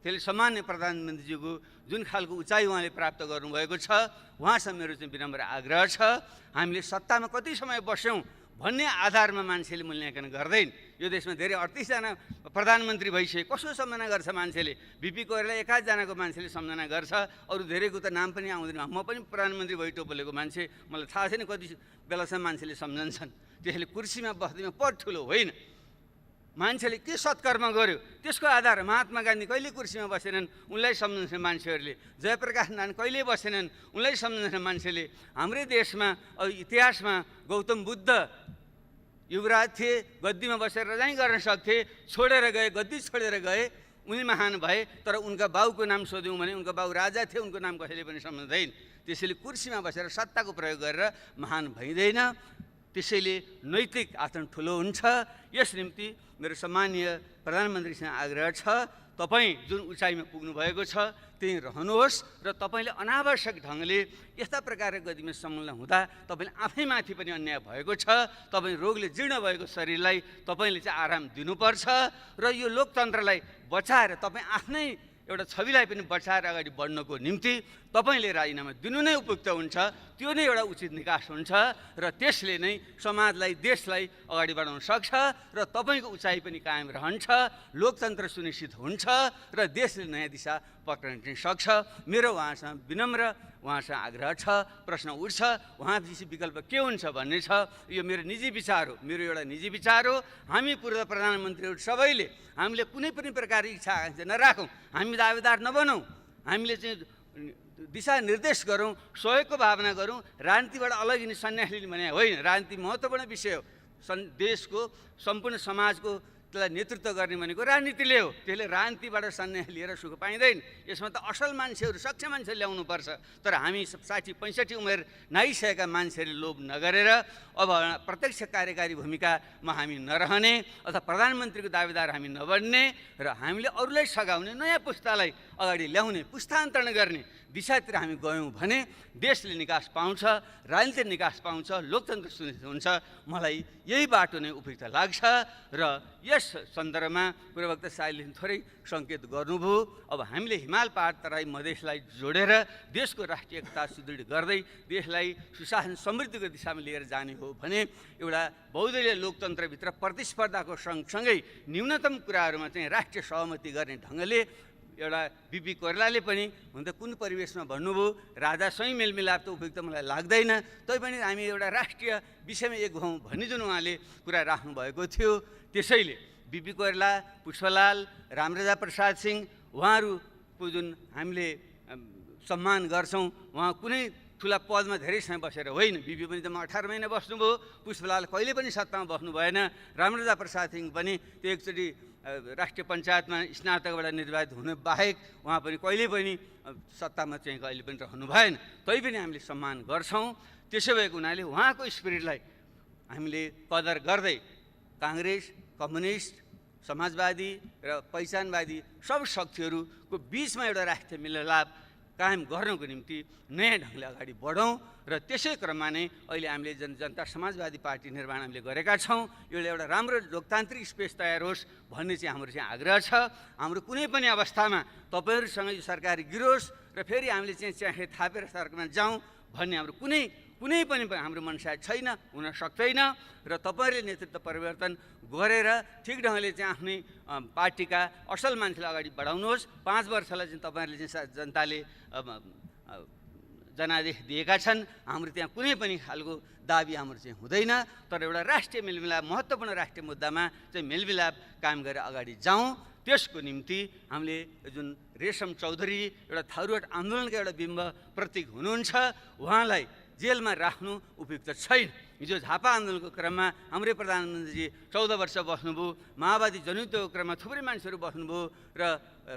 त्यसले सामान्य प्रधानमन्त्रीज्यूको जुन खालको उचाइ उहाँले प्राप्त गर्नुभएको छ उहाँसँग मेरो चाहिँ विनम्र आग्रह छ, हामीले सत्तामा कति समय बस्यौँ भन्ने आधारमा मान्छेले मूल्याङ्कन गर्दैन। यो देशमा धेरै 38 जना प्रधानमन्त्री भइसके कसो सम्झना गर्छ मान्छेले? बिपी कोइराला 1 जनाको मान्छेले सम्झना गर्छ, अरू धेरैको त नाम पनि आउँदैन। म पनि प्रधानमन्त्री भइ टोपलेको मान्छे, मलाई थाहा छैन कति बेलासम्म मान्छेले सम्झन्छन्। त्यसले कुर्सीमा बस्दैमा पद ठुलो होइन, मान्छेले के सत्कर्म गर्यो त्यसको आधार। महात्मा गान्धी कहिले कुर्सीमा बसेनन्, उनलाई सम्झन्छन् मान्छेहरूले। जयप्रकाश नारायण कहिले बसेनन्, उनलाई सम्झन्छन् मान्छेले। हाम्रै देशमा इतिहासमा गौतम बुद्ध युवराज थिए, गद्दीमा बसेर रजाइ गर्न सक्थे, छोडेर गए, गद्दी छोडेर गए, उनी महान भए। तर उनका बाउको नाम सोध्यौँ भने उनका बाउ राजा थिए, उनको नाम कसैले पनि सम्झँदैन। त्यसैले कुर्सीमा बसेर सत्ताको प्रयोग गरेर महान भइँदैन। त्यसैले नैतिक आचरण ठुलो हुन्छ। यस निम्ति मेरो सम्मानीय प्रधानमन्त्रीसँग आग्रह छ, तपाईँ जुन उचाइमा पुग्नु भएको छ त्यहीँ रहनुहोस् र तपाईँले अनावश्यक ढङ्गले यस्ता प्रकारको गतिमा संलग्न हुँदा तपाईँले आफैमाथि पनि अन्याय भएको छ। तपाईँ रोगले जीर्ण भएको शरीरलाई तपाईँले चाहिँ आराम दिनुपर्छ र यो लोकतन्त्रलाई बचाएर तपाईँ आफ्नै एउटा छविलाई पनि बचाएर अगाडि बढ्नको निम्ति तपाईँले राजीनामा दिनु नै उपयुक्त हुन्छ। त्यो नै एउटा उचित निकास हुन्छ र त्यसले नै समाजलाई देशलाई अगाडि बढाउन सक्छ र तपाईँको उचाइ पनि कायम रहन्छ, लोकतन्त्र सुनिश्चित हुन्छ र देशले नयाँ दिशा पक्रिन चाहिँ सक्छ। मेरो उहाँसँग विनम्र उहाँसँग आग्रह छ, प्रश्न उठ्छ उहाँ विकल्प के हुन्छ भन्ने छ। यो मेरो निजी विचार हो, मेरो एउटा निजी विचार हो। हामी पूर्व प्रधानमन्त्रीहरू सबैले हामीले कुनै पनि प्रकारको इच्छा आकाङ्क्षा नराखौँ, हामी दावेदार नबनौँ, हामीले चाहिँ दिशानिर्देश गरौँ, सहयोगको भावना गरौँ। राजनीतिबाट अलग हिँड्ने सन्यास लिने भने होइन, राजनीति महत्त्वपूर्ण विषय हो। देशको सम्पूर्ण समाजको त्यसलाई नेतृत्व गर्ने भनेको राजनीतिले हो। त्यसले राजनीतिबाट सन्यास लिएर सुख पाइँदैन। यसमा त असल मान्छेहरू, सक्षम मान्छे ल्याउनुपर्छ। तर हामी 60-65 उमेर नाइसकेका मान्छेहरूले लोभ नगरेर अब प्रत्यक्ष कार्यकारी भूमिकामा हामी नरहने अथवा प्रधानमन्त्रीको दावेदार हामी नबन्ने र हामीले अरूलाई सघाउने, नयाँ पुस्तालाई अगाडि ल्याउने, पुस्तान्तरण गर्ने दिशातिर हामी गयौँ भने देशले निकास पाउँछ, राजनीतिक निकास पाउँछ, लोकतन्त्र सुनिश्चित हुन्छ। मलाई यही बाटो नै उपयुक्त लाग्छ र यस सन्दर्भमा पूर्ववक्ता साइले थोरै सङ्केत गर्नुभयो। अब हामीले हिमाल पहाड तराई मधेसलाई जोडेर देशको राष्ट्रिय एकता सुदृढ गर्दै देशलाई सुशासन समृद्धिको दिशामा लिएर जाने हो भने एउटा बहुदलीय लोकतन्त्रभित्र प्रतिस्पर्धाको सँगसँगै न्यूनतम कुराहरूमा चाहिँ राष्ट्रिय सहमति गर्ने ढङ्गले एउटा बिपी कोइरालाले पनि हुन त कुन परिवेशमा भन्नुभयो राजासँगै मेलमिलाप त उपयुक्त मलाई लाग्दैन, तैपनि हामी एउटा राष्ट्रिय विषयमा एक हौँ भन्ने जुन उहाँले कुरा राख्नुभएको थियो। त्यसैले बिपी कोइराला, पुष्पलाल, रामराजा प्रसाद सिंह उहाँहरूको जुन हामीले सम्मान गर्छौँ, उहाँ कुनै ठुला पदमा धेरै समय बसेर होइन। बिपी पनि त 18 महिना बस्नुभयो, पुष्पलाल कहिले पनि सत्तामा बस्नु भएन, रामराजा प्रसाद सिंह पनि त्यो एकचोटि राष्ट्रिय पञ्चायतमा स्नातकबाट निर्वाचित हुनु बाहेक उहाँ पनि कहिले पनि सत्तामा चाहिँ कहिले पनि रहनु भएन। तैपनि हामीले सम्मान गर्छौँ। त्यसो भएको हुनाले उहाँको स्पिरिटलाई हामीले कदर गर्दै काङ्ग्रेस, कम्युनिस्ट, समाजवादी र पहिचानवादी सब शक्तिहरूको बिचमा एउटा राष्ट्रिय मेलमिलाप कायम गर्नको निम्ति नयाँ ढङ्गले अगाडि बढौँ र त्यसै क्रममा नै अहिले हामीले जनता समाजवादी पार्टी निर्माण हामीले गरेका छौँ। यो एउटा राम्रो लोकतान्त्रिक स्पेस तयार होस् भन्ने चाहिँ हाम्रो चाहिँ आग्रह छ। हाम्रो कुनै पनि अवस्थामा तपाईँहरूसँग यो सरकार गिरोस् र फेरि हामीले चाहिँ चाहे थापेर सरकारमा जाउँ भन्ने हाम्रो कुनै पनि हाम्रो मनसाय छैन, हुन सक्दैन। र तपाईँहरूले नेतृत्व परिवर्तन गरेर ठिक ढङ्गले चाहिँ आफ्नै पार्टीका असल मान्छेलाई अगाडि बढाउनुहोस्। 5 वर्षलाई चाहिँ तपाईँहरूले चाहिँ जनताले जनादेश दिएका छन्। हाम्रो त्यहाँ कुनै पनि खालको दाबी हाम्रो चाहिँ हुँदैन। तर एउटा राष्ट्रिय मेलमिलाप, महत्त्वपूर्ण राष्ट्रिय मुद्दामा चाहिँ मेलमिलाप कायम गरेर अगाडि जाउँ। त्यसको निम्ति हामीले जुन रेशम चौधरी एउटा थारूहट आन्दोलनका एउटा बिम्ब प्रतीक हुनुहुन्छ, उहाँलाई जेलमा राख्नु उपयुक्त छैन। हिजो झापा आन्दोलनको क्रममा हाम्रै प्रधानमन्त्रीजी 14 वर्ष बस्नुभयो, माओवादी जनयुद्धको क्रममा थुप्रै मान्छेहरू बस्नुभयो र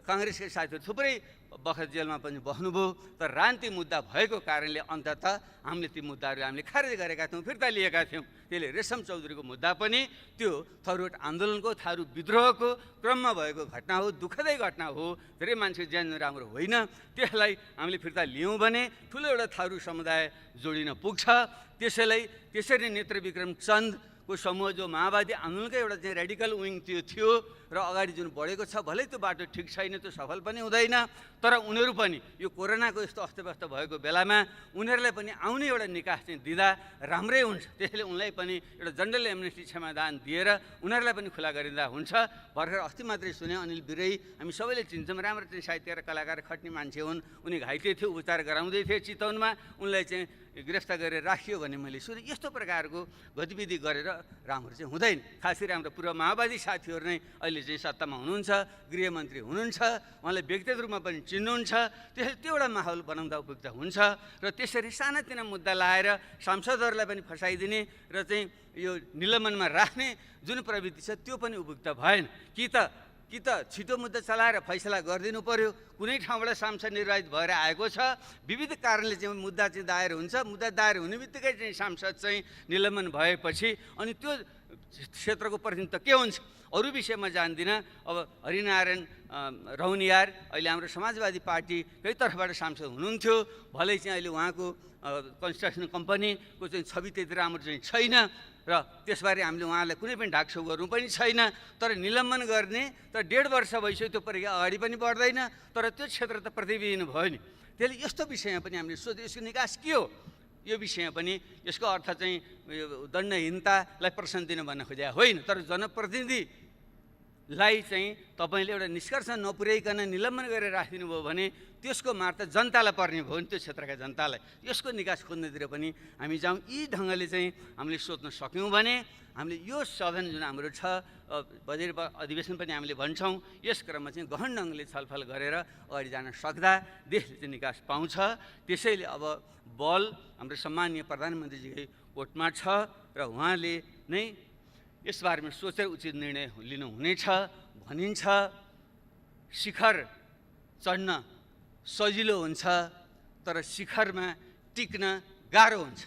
काङ्ग्रेसका साथीहरू थुप्रै बखत जेलमा पनि बस्नुभयो। तर राजनीतिक मुद्दा भएको कारणले अन्ततः हामीले ती मुद्दाहरू हामीले खारेज गरेका थियौँ, फिर्ता लिएका थियौँ। त्यसले रेशम चौधरीको मुद्दा पनि त्यो थारूहट आन्दोलनको, थारू विद्रोहको क्रममा भएको घटना हो, दुःखदै घटना हो, धेरै मान्छे ज्यान राम्रो होइन। त्यसलाई हामीले फिर्ता लियौँ भने ठुलो एउटा थारू समुदाय जोडिन पुग्छ। त्यसरी नेत्रविक्रम चन्दको समूह जो माओवादी आन्दोलनकै एउटा चाहिँ रेडिकल विङ त्यो थियो र अगाडि जुन बढेको छ, भलै त्यो बाटो ठिक छैन, त्यो सफल पनि हुँदैन। तर उनीहरू पनि यो कोरोनाको यस्तो अस्तव्यस्त भएको बेलामा उनीहरूलाई पनि आउने एउटा निकास चाहिँ दिँदा राम्रै हुन्छ। त्यसैले उनलाई पनि एउटा जनरल एमनेस्टी क्षमादान दिएर उनीहरूलाई पनि खुला गरिँदा हुन्छ। भर्खर अस्ति मात्रै सुने अनिल बिरई, हामी सबैले चिन्छौँ, राम्रो चाहिँ साहित्य र कलाकार खट्ने मान्छे हुन्। उनी घाइते थियो, उपचार गराउँदै थिए चितवनमा, उनलाई चाहिँ गिरफ्तार गरेर राखियो भन्ने मैले सुने। यस्तो प्रकारको गतिविधि गरेर राम्रो चाहिँ हुँदैन। खास गरी हाम्रो पूर्व माओवादी साथीहरू नै अहिले चाहिँ सत्तामा हुनुहुन्छ, गृहमन्त्री हुनुहुन्छ, उहाँलाई व्यक्तिगत रूपमा पनि चिन्नुहुन्छ। त्यसैले त्यो एउटा माहौल बनाउँदा उपयुक्त हुन्छ। र त्यसरी सानातिना मुद्दा लाएर सांसदहरूलाई पनि फसाइदिने र चाहिँ यो निलम्बनमा राख्ने जुन प्रवृत्ति छ त्यो पनि उपयुक्त भएन। कि त छिटो मुद्दा चलाएर फैसला गरिदिनु पर्यो। कुनै ठाउँबाट सांसद निर्वाचित भएर आएको छ, विविध कारणले चाहिँ मुद्दा चाहिँ दायर हुन्छ। मुद्दा दायर हुने बित्तिकै चाहिँ सांसद चाहिँ निलम्बन भएपछि अनि त्यो क्षेत्रको प्रतिनिधित्व के हुन्छ? अरू विषयमा जान्दिनँ। अब हरिनारायण रौनियार अहिले हाम्रो समाजवादी पार्टीकै तर्फबाट सांसद हुनुहुन्थ्यो, भलै चाहिँ अहिले उहाँको कन्स्ट्रक्सन कम्पनीको चाहिँ छवि त्यति राम्रो चाहिँ छैन र त्यसबारे हामीले उहाँलाई कुनै पनि ढाकछोप गर्नु पनि छैन। तर निलम्बन गर्ने तर 1.5 वर्ष भइसक्यो, त्यो प्रक्रिया अगाडि पनि बढ्दैन। तर त्यो क्षेत्र त प्रतिविहीन भयो नि। त्यसले यस्तो विषयमा पनि हामीले सोध्यो यसको निकास के हो? यो विषयमा पनि यसको अर्थ चाहिँ दण्डहीनतालाई प्रोत्साहन दिन भन्न खोजेको होइन। तर जनप्रतिनिधिलाई चाहिँ तपाईँले एउटा निष्कर्ष नपुर्याइकन निलम्बन गरेर राखिदिनु भयो भने त्यसको मार त जनतालाई पर्ने भयो नि, त्यो क्षेत्रका जनतालाई। यसको निकास खोज्नेतिर पनि हामी जाउँ। यी ढङ्गले चाहिँ हामीले सोध्न सक्यौँ भने हामीले यो सदन जुन हाम्रो छ बजेट अधिवेशन पनि हामीले भन्छौँ, यस क्रममा चाहिँ गहन ढङ्गले छलफल गरेर अगाडि जान सक्दा देशले चाहिँ निकास पाउँछ। त्यसैले अब बल हाम्रो सम्मानीय प्रधानमन्त्रीजीकै कोर्टमा छ र उहाँले नै यसबारेमा सोचेर उचित निर्णय लिनुहुनेछ भनिन्छ। शिखर चढ्न सजिलो हुन्छ तर शिखरमा टिक्न गाह्रो हुन्छ।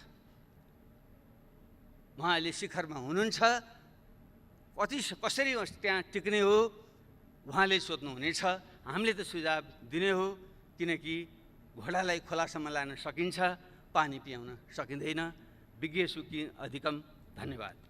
उहाँले शिखरमा हुनुहुन्छ, कसरी त्यहाँ टिक्ने हो उहाँले सोध्नुहुनेछ। हामीले त सुझाव दिने हो, किनकि घोडालाई खोलासम्म लान सकिन्छ, पानी पियाउन सकिँदैन। विज्ञ सुखी अधिकम। धन्यवाद।